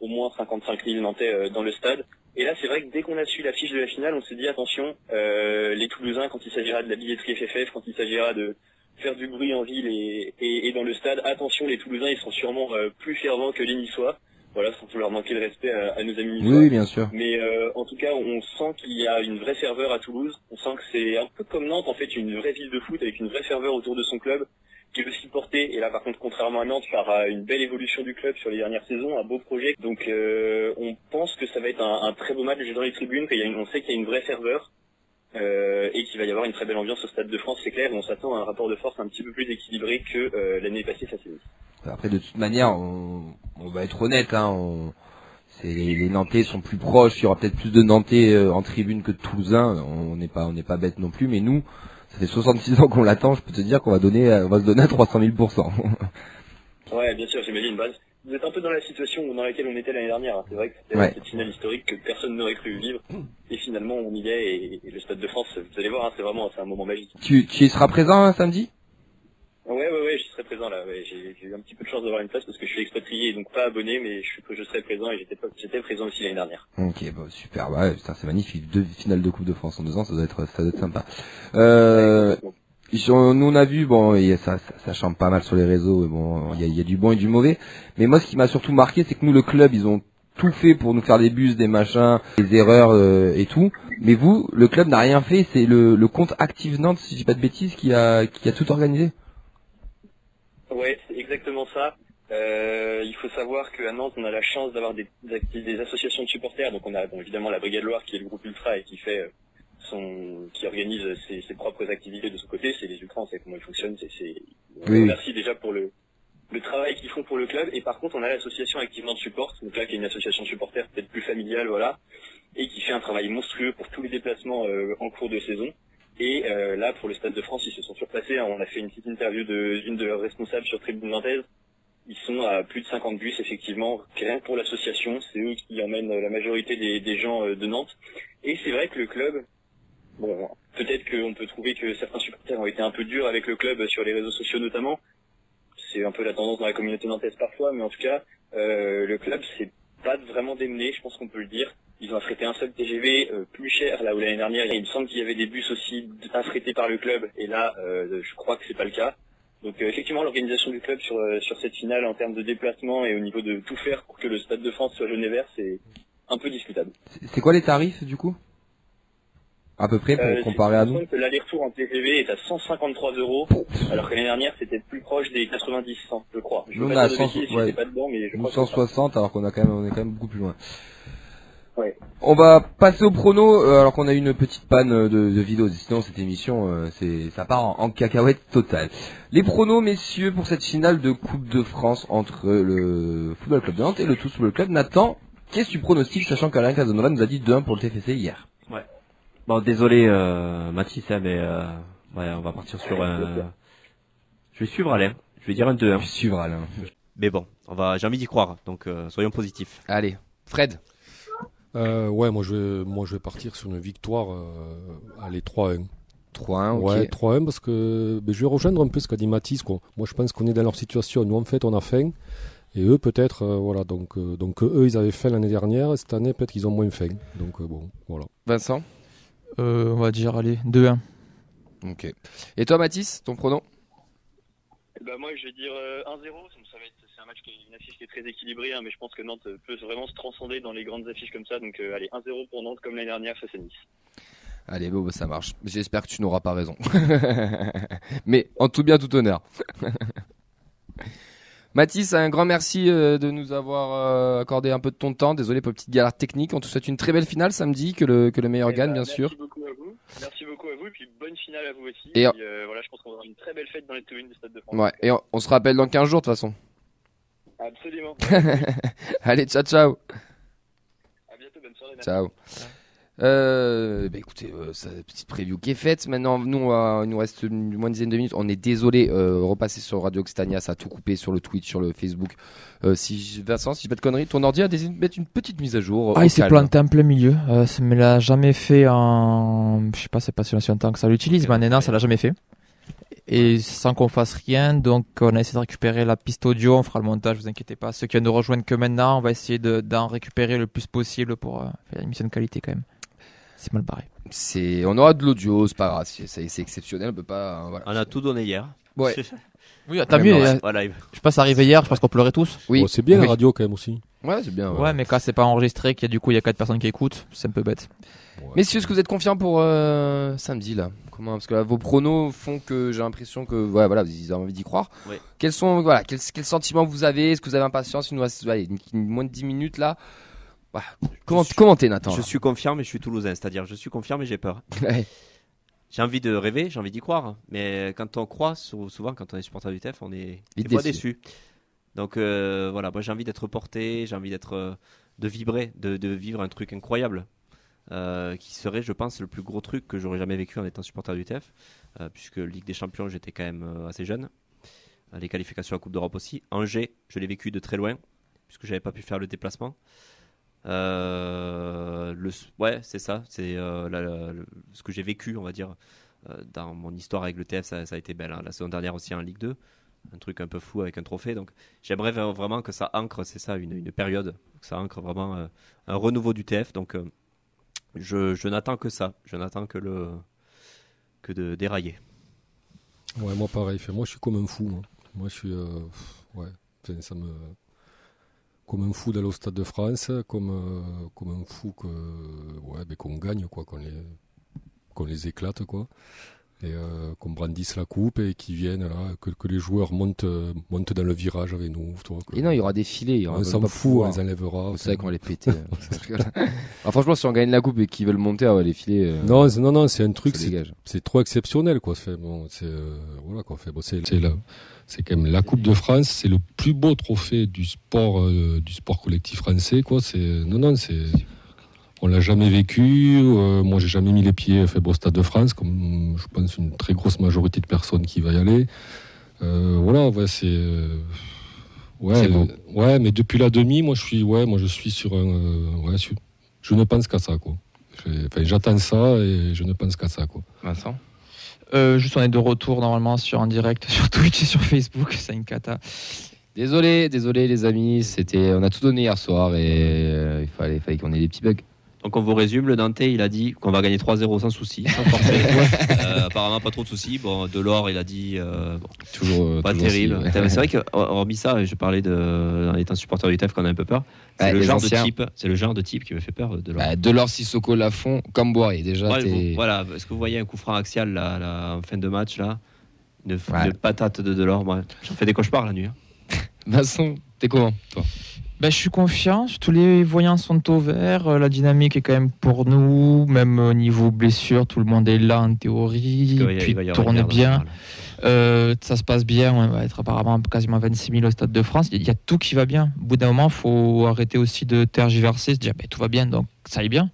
au moins 55 000 Nantais dans le stade. Et là, c'est vrai que dès qu'on a su l'affiche de la finale, on s'est dit attention, les Toulousains, quand il s'agira de la billetterie FFF, quand il s'agira de faire du bruit en ville et dans le stade, attention, les Toulousains, ils seront sûrement plus fervents que les Niçois. Voilà, sans vouloir manquer de respect à nos amis niçois. Oui, bien sûr. Mais en tout cas, on sent qu'il y a une vraie ferveur à Toulouse. On sent que c'est un peu comme Nantes, en fait, une vraie ville de foot avec une vraie ferveur autour de son club, qui est aussi porté, et là par contre contrairement à Nantes, par une belle évolution du club sur les dernières saisons, un beau projet. Donc on pense que ça va être un très beau match dans les tribunes, on sait qu'il y a une vraie ferveur et qu'il va y avoir une très belle ambiance au Stade de France, c'est clair, et on s'attend à un rapport de force un petit peu plus équilibré que l'année passée face à Nice. Après de toute manière, on va être honnête, les Nantais sont plus proches, il y aura peut-être plus de Nantais en tribune que de Toulousains, on n'est pas bête non plus, mais nous, ça fait 66 ans qu'on l'attend, je peux te dire qu'on va se donner à 300 000%. Ouais, bien sûr, j'imagine. Vous êtes un peu dans la situation dans laquelle on était l'année dernière. C'est vrai que c'était cette finale historique que personne n'aurait cru vivre. Et finalement, on y est, et le Stade de France, vous allez voir, c'est un moment magique. Tu y seras présent samedi? Ouais, j'y serai présent là. Ouais, j'ai eu un petit peu de chance d'avoir une place parce que je suis expatrié et donc pas abonné, mais je serai présent, et j'étais présent aussi l'année dernière. Ok, bon, super. Putain, c'est magnifique. 2 finales de Coupe de France en 2 ans, ça doit être sympa. Nous on a vu, ça chante pas mal sur les réseaux, il y a du bon et du mauvais. Mais moi, ce qui m'a surtout marqué, c'est que nous, le club, ils ont tout fait pour nous faire des bus, des machins, des erreurs et tout. Mais vous, le club n'a rien fait. C'est le compte Active Nantes, si je dis pas de bêtises, qui a tout organisé. Ouais, c'est exactement ça. Il faut savoir qu'à Nantes, on a la chance d'avoir des associations de supporters. Donc on a évidemment la Brigade Loire qui est le groupe ultra et qui fait qui organise ses propres activités de son côté. C'est les ultras, on sait comment ils fonctionnent. On remercie déjà pour le travail qu'ils font pour le club. Et par contre, on a l'association Activement de Support, donc là qui est une association de supporters peut-être plus familiale, voilà, et qui fait un travail monstrueux pour tous les déplacements en cours de saison. Et là, pour le Stade de France, ils se sont surpassés. On a fait une petite interview d'une de leurs responsables sur Tribune Nantaise. Ils sont à plus de 50 bus, effectivement, rien que pour l'association. C'est eux qui emmènent la majorité des gens de Nantes. Et c'est vrai que le club, bon, peut-être qu'on peut trouver que certains supporters ont été un peu durs avec le club sur les réseaux sociaux notamment. C'est un peu la tendance dans la communauté nantaise parfois, mais en tout cas, le club s'est pas vraiment démené, je pense qu'on peut le dire. Ils ont affrété un seul TGV plus cher, là où l'année dernière, il me semble qu'il y avait des bus aussi affrétés par le club, et là, je crois que c'est pas le cas. Donc effectivement, l'organisation du club sur cette finale en termes de déplacement et au niveau de tout faire pour que le Stade de France soit jaune et vert, c'est un peu discutable. C'est quoi les tarifs du coup? À peu près pour comparer à nous. L'aller-retour en TGV est à 153 €, alors que l'année dernière c'était plus proche des 90-100, je crois. Je nous veux on a pas 100, bêtises, ouais. pas dedans, mais je nous crois 160 alors qu'on on est quand même beaucoup plus loin. Ouais. On va passer au prono alors qu'on a eu une petite panne de vidéo. Sinon cette émission ça part en cacahuète totale. Les pronos messieurs pour cette finale de Coupe de France entre le Football Club de Nantes et le TuS Football Club. Nathan, qu'est-ce que tu pronostiques sachant qu'Alain Casanova nous a dit 2-1 pour le TFC hier? Ouais. Bon désolé Mathis mais ouais, on va partir sur un... Je vais suivre Alain. Je vais dire un 2-1. Je vais suivre Alain. Mais bon, j'ai envie d'y croire, donc soyons positifs. Allez, Fred. Ouais, moi je vais partir sur une victoire, allez 3-1. 3-1, ok. Ouais, 3-1 parce que je vais rejoindre un peu ce qu'a dit Mathis, quoi. Moi je pense qu'on est dans leur situation. Nous en fait on a faim et eux peut-être voilà donc eux ils avaient faim l'année dernière, cette année peut-être qu'ils ont moins faim. Donc bon, voilà. Vincent. On va dire allez 2-1. Ok. Et toi Mathis, ton pronom? Bah moi je vais dire 1-0, c'est un match une affiche qui est très équilibrée, hein, mais je pense que Nantes peut vraiment se transcender dans les grandes affiches comme ça, donc allez 1-0 pour Nantes comme l'année dernière face à Nice. Allez, bon, ça marche. J'espère que tu n'auras pas raison. Mais en tout bien, tout honneur. Mathis, un grand merci de nous avoir accordé un peu de ton temps. Désolé pour la petite galère technique. On te souhaite une très belle finale samedi, que le meilleur gagne, bien sûr. Merci beaucoup à vous. Merci beaucoup à vous et puis bonne finale à vous aussi. Et puis, voilà, je pense qu'on va avoir une très belle fête dans les tribunes du Stade de France. Ouais, et on se rappelle dans 15 jours de toute façon. Absolument. Allez, ciao, ciao. À bientôt, bonne soirée. Merci. Ciao. Écoutez, cette petite preview qui est faite. Maintenant, nous, il nous reste moins d'une dizaine de minutes. On est désolé. Repasser sur Radio Occitania, ça a tout coupé sur le Twitch, sur le Facebook. Vincent, si je fais pas de conneries, ton ordi a mettre une petite mise à jour. Il s'est planté en plein milieu. Mais l'a jamais fait en. Je sais pas, c'est pas si longtemps que ça l'utilise, mais Nena, ça l'a jamais fait. Et sans qu'on fasse rien, donc on a essayé de récupérer la piste audio, on fera le montage, vous inquiétez pas. Ceux qui viennent de rejoindre que maintenant, on va essayer d'en récupérer le plus possible pour faire une émission de qualité quand même. C'est mal barré. On aura de l'audio, c'est pas grave, c'est exceptionnel, on peut pas. Voilà. On a tout donné hier. Ouais. Oui, t'as mieux. Voilà. Je sais pas, ça arrivait hier, je pense qu'on pleurait tous. Oui. Bon, c'est bien oui. la radio quand même aussi. Ouais, c'est bien. Ouais, mais quand c'est pas enregistré, qu'il y a du coup il y a 4 personnes qui écoutent, c'est un peu bête. Ouais. Messieurs, est-ce que vous êtes confiants pour samedi là? Comment? Parce que là, vos pronos font que j'ai l'impression que voilà, vous avez envie d'y croire. Oui. Quels sentiments vous avez? Est-ce que vous avez impatience? Il nous reste moins de 10 minutes là. Voilà. Commentez Nathan. Je suis confiant, mais je suis toulousain, c'est-à-dire je suis confiant, mais j'ai peur. Ouais. J'ai envie de rêver, j'ai envie d'y croire, mais quand on croit, souvent quand on est supporter du TEF, on est des fois déçu. Donc voilà, moi j'ai envie d'être porté, j'ai envie de vibrer, de vivre un truc incroyable, qui serait, je pense, le plus gros truc que j'aurais jamais vécu en étant supporter du TEF, puisque Ligue des Champions, j'étais quand même assez jeune, les qualifications à la Coupe d'Europe aussi. Angers, je l'ai vécu de très loin, puisque j'avais pas pu faire le déplacement. Ouais, c'est ça, c'est ce que j'ai vécu, on va dire, dans mon histoire avec le TF. Ça a été belle, hein. La saison dernière aussi en Ligue 2, un truc un peu fou avec un trophée. Donc j'aimerais vraiment que ça ancre, c'est ça, une période, que ça ancre vraiment un renouveau du TF. Donc je n'attends que ça, je n'attends que de dérailler. Ouais, moi pareil, moi je suis comme un fou. Moi je suis ça me comme un fou d'aller au Stade de France, comme un fou qu'on gagne, quoi, qu'on les éclate, quoi. Et qu'on brandisse la coupe et qu'ils viennent là, que les joueurs montent dans le virage avec nous. Toi, Et non, il y aura des filets. On s'en fout, on les enlèvera. Vous savez qu'on va les péter. Franchement, si on gagne la coupe et qu'ils veulent monter, les filets. Non, c'est un truc, dégage. c'est trop exceptionnel, quoi. Voilà, quoi. C'est quand même la Coupe de France, c'est le plus beau trophée du sport collectif français, quoi. On l'a jamais vécu. Moi, j'ai jamais mis les pieds au Stade de France, comme je pense une très grosse majorité de personnes qui va y aller. Voilà, ouais, c'est beau. Ouais, mais depuis la demi, moi, je suis sur un. Je ne pense qu'à ça, quoi. J'attends ça et je ne pense qu'à ça, quoi. Vincent. Juste, on est de retour normalement en direct sur Twitch et sur Facebook. C'est une cata. Désolé les amis, on a tout donné hier soir et il fallait qu'on ait des petits bugs. Donc on vous résume, le Dante il a dit qu'on va gagner 3-0 sans souci, sans forcer. Apparemment pas trop de soucis. Bon, Delors il a dit toujours pas toujours terrible. aussi, C'est vrai que hormis ça, je parlais en étant supporter du TEF qu'on a un peu peur. C'est le genre de type qui me fait peur, Delors. Delors, Sissoko, Lafont, comme Boiré déjà. Voilà, est-ce que vous voyez un coup franc axial là, en fin de match là, une patate de Delors, moi j'en fais des cauchemars la nuit. Vincent, t'es comment toi? Je suis confiant, tous les voyants sont au vert, la dynamique est quand même pour nous, même au niveau blessure, tout le monde est là en théorie, puis tourne bien, ça se passe bien, on va être apparemment quasiment 26 000 au Stade de France, il y a tout qui va bien. Au bout d'un moment, il faut arrêter aussi de tergiverser, se dire tout va bien, donc ça aille bien,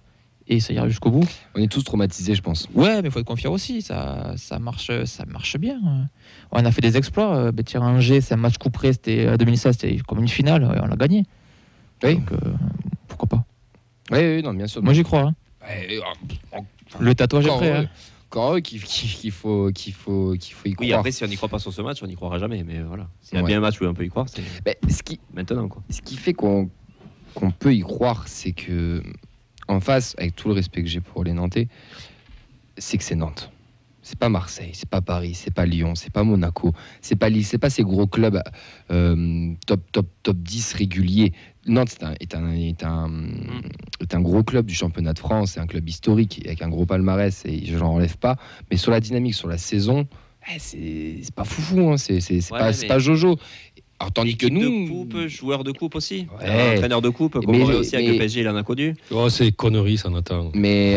et ça ira jusqu'au bout. On est tous traumatisés, je pense. Ouais, mais il faut être confiant aussi, ça marche bien. On a fait des exploits, Angers, c'est un match coup près, c'était 2016, c'était comme une finale, et on l'a gagné. Oui. Donc, pourquoi pas. Oui, non, bien sûr. Moi, j'y crois. Le tatouage est prêt. Encore qu'il faut y croire. Oui, après, si on n'y croit pas sur ce match, on n'y croira jamais. Mais voilà, s'il y a bien un match où on peut y croire, c'est maintenant, quoi. Ce qui fait qu'on peut y croire, c'est que en face, avec tout le respect que j'ai pour les Nantais, c'est que c'est Nantes. C'est pas Marseille, c'est pas Paris, c'est pas Lyon, c'est pas Monaco, c'est pas Lille, c'est pas ces gros clubs top 10 réguliers. Nantes est un gros club du championnat de France, c'est un club historique avec un gros palmarès et je n'en enlève pas. Mais sur la dynamique, sur la saison, c'est pas foufou, hein, c'est pas Jojo. Alors, tandis que nous, de coupe, joueur de coupe aussi, entraîneur de coupe, comparé aussi avec le PSG, il en a connu. C'est conneries, ça n'attend. Mais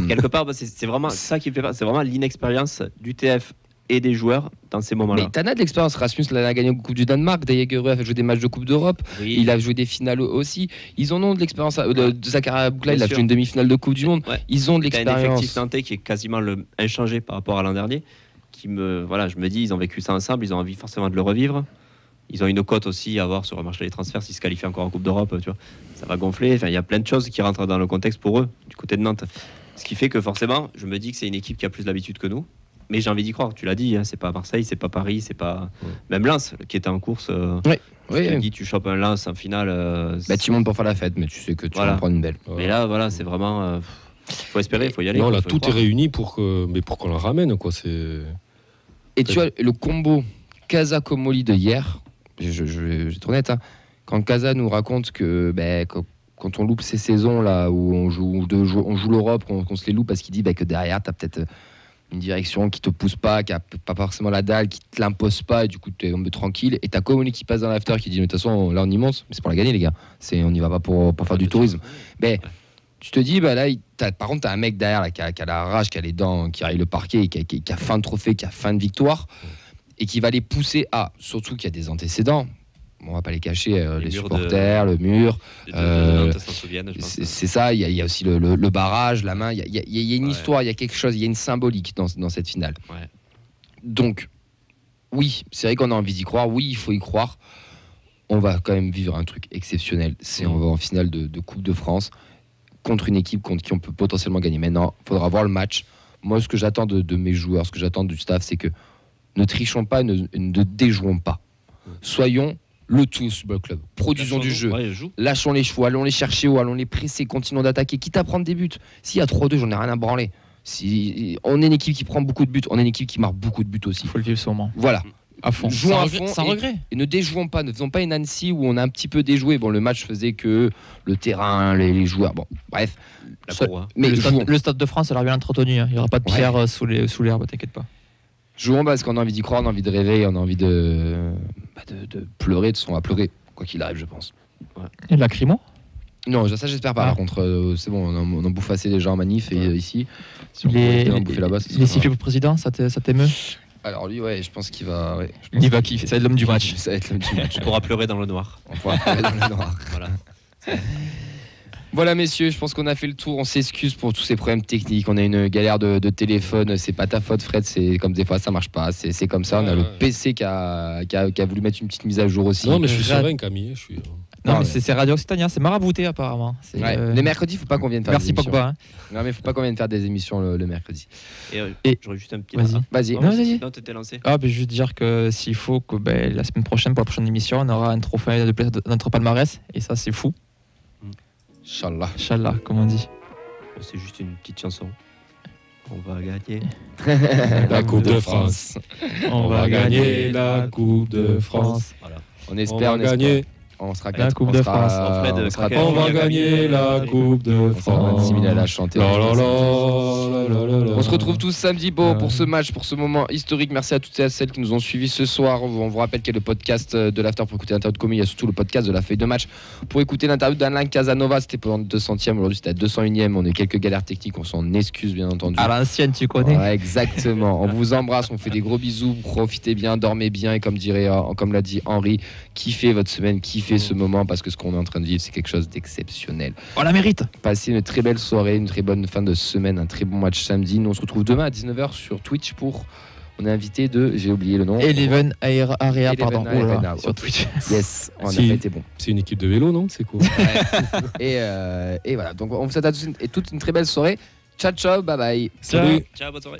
quelque part, c'est vraiment ça qui me fait peur. C'est vraiment l'inexpérience du TF et des joueurs dans ces moments-là. Mais t'en as de l'expérience. Rasmus a gagné la Coupe du Danemark. Dayegereux a fait jouer des matchs de Coupe d'Europe. Oui. Il a joué des finales aussi. Ils en ont de l'expérience. Zakaria Boukla, il a fait une demi-finale de Coupe du Monde. Ouais. Ils ont de l'expérience. T'as un effectif nantais qui est quasiment inchangé par rapport à l'an dernier. Je me dis, ils ont vécu ça ensemble. Ils ont envie forcément de le revivre. Ils ont une cote aussi à avoir sur le marché des transferts s'ils se qualifient encore en Coupe d'Europe, tu vois. Ça va gonfler. Enfin, il y a plein de choses qui rentrent dans le contexte pour eux, du côté de Nantes. Ce qui fait que forcément, je me dis que c'est une équipe qui a plus l'habitude que nous. Mais j'ai envie d'y croire. Tu l'as dit, hein, c'est pas Marseille, c'est pas Paris, c'est pas même Lens qui était en course. Tu dis, tu chopes un Lens en finale. Tu montes pour faire la fête, mais tu sais que tu vas prendre une belle. Mais là, voilà, c'est vraiment. Faut espérer, faut y aller. Non, là, tout est réuni pour qu'on la ramène, quoi. Et tu vois le combo Casa-Comoli de hier. Je vais être honnête, hein. Quand Casa nous raconte que quand on loupe ces saisons là où on joue l'Europe, qu'on se les loupe parce qu'il dit que derrière t'as peut-être une direction qui te pousse pas, qui a pas forcément la dalle, qui te l'impose pas, et du coup tu es tranquille, et t'as Comoli qui passe dans l'after qui dit de toute façon là on y monte, mais c'est pour la gagner les gars, on n'y va pas pour faire du tourisme. Mais tu te dis là par contre t'as un mec derrière là, qui a la rage, qui a les dents, qui arrive le parquet, qui a faim de trophée, qui a faim de victoire. Et qui va les pousser surtout qu'il y a des antécédents, on va pas les cacher, les supporters, le mur, c'est ça, il y a aussi le barrage, la main, il y a une histoire, il y a quelque chose, il y a une symbolique dans cette finale. Ouais. Donc, oui, c'est vrai qu'on a envie d'y croire, oui, il faut y croire, on va quand même vivre un truc exceptionnel, on va en finale de Coupe de France, contre une équipe contre qui on peut potentiellement gagner. Maintenant, il faudra voir le match. Moi, ce que j'attends de mes joueurs, ce que j'attends du staff, c'est que ne trichons pas, ne déjouons pas. Soyons le tous club. Produisons du jeu. Lâchons les chevaux, allons les chercher haut, allons les presser, continuons d'attaquer, quitte à prendre des buts. S'il y a 3-2, j'en ai rien à branler. Si on est une équipe qui prend beaucoup de buts, on est une équipe qui marque beaucoup de buts aussi. Il faut le vivre sûrement. Voilà. À fond. Jouons à fond. Sans regret. Et ne déjouons pas, ne faisons pas une Annecy où on a un petit peu déjoué. Bon, le match faisait que le terrain, les joueurs. Bon, bref. Mais le stade de France a l'air bien entretenu. Hein. Il n'y aura pas de pierre sous l'herbe, t'inquiète pas. Jouons parce qu'on a envie d'y croire, on a envie de rêver, on a envie de pleurer. De toute façon, on va pleurer, quoi qu'il arrive, je pense. Ouais. Et lacrymo ? Non, ça j'espère pas. Par contre, c'est bon, on en bouffe assez déjà en manif et ici. Si on bouffer là-bas, les sifflets pour le président, ça t'émeut ? Alors lui, ouais, je pense qu'il va. Ouais, il va kiffer, ça va être l'homme du match. Ça va être l'homme du match. On pourra pleurer dans le noir. On pourra pleurer dans le noir. Voilà. Voilà messieurs, je pense qu'on a fait le tour, on s'excuse pour tous ces problèmes techniques, on a une galère de téléphone, c'est pas ta faute Fred, c'est comme des fois ça marche pas, c'est comme ça, on a le PC qui a voulu mettre une petite mise à jour aussi. Non mais je suis serein Camille, Non mais c'est Radio Occitania, c'est marabouté apparemment. Les mercredis, faut pas qu'on vienne faire des émissions. Merci Pogba. Non mais faut pas qu'on vienne faire des émissions le mercredi. Et j'aurais juste un petit... Vas-y. Non, t'étais lancé. Ah ben juste dire que s'il faut que la semaine prochaine, pour la prochaine émission, on aura un trophée de notre palmarès, et ça c'est fou. Inch'Allah, comme on dit. C'est juste une petite chanson. On va gagner la Coupe de France. On va gagner la Coupe de France. Voilà. On espère gagner. On sera la Coupe de France. On va gagner la Coupe de France. 26 000 à la chanter. On se retrouve tous samedi pour ce match, pour ce moment historique. Merci à toutes et à celles qui nous ont suivis ce soir. On vous rappelle qu'il y a le podcast de l'After pour écouter l'interview de Commis. Il y a surtout le podcast de la feuille de match pour écouter l'interview d'Alain Casanova. C'était pendant le 200e. Aujourd'hui, c'était à 201e. On a eu quelques galères techniques. On s'en excuse, bien entendu. À l'ancienne, tu connais. Ouais, exactement. On vous embrasse. On fait des gros bisous. Profitez bien, dormez bien. Et comme l'a dit Henri, kiffez votre semaine, kiffez ce moment parce que ce qu'on est en train de vivre, c'est quelque chose d'exceptionnel. On la mérite. Passez une très belle soirée, une très bonne fin de semaine, un très bon match samedi. Nous on se retrouve demain à 19h sur Twitch pour... On est invité j'ai oublié le nom. Eleven Area, pardon. Sur Twitch. Yes, on n'a pas été bon. C'est une équipe de vélo, non? C'est quoi? Et voilà, donc on vous souhaite à tous toutes une très belle soirée. Ciao, ciao, bye bye. Salut. Ciao, bonne soirée.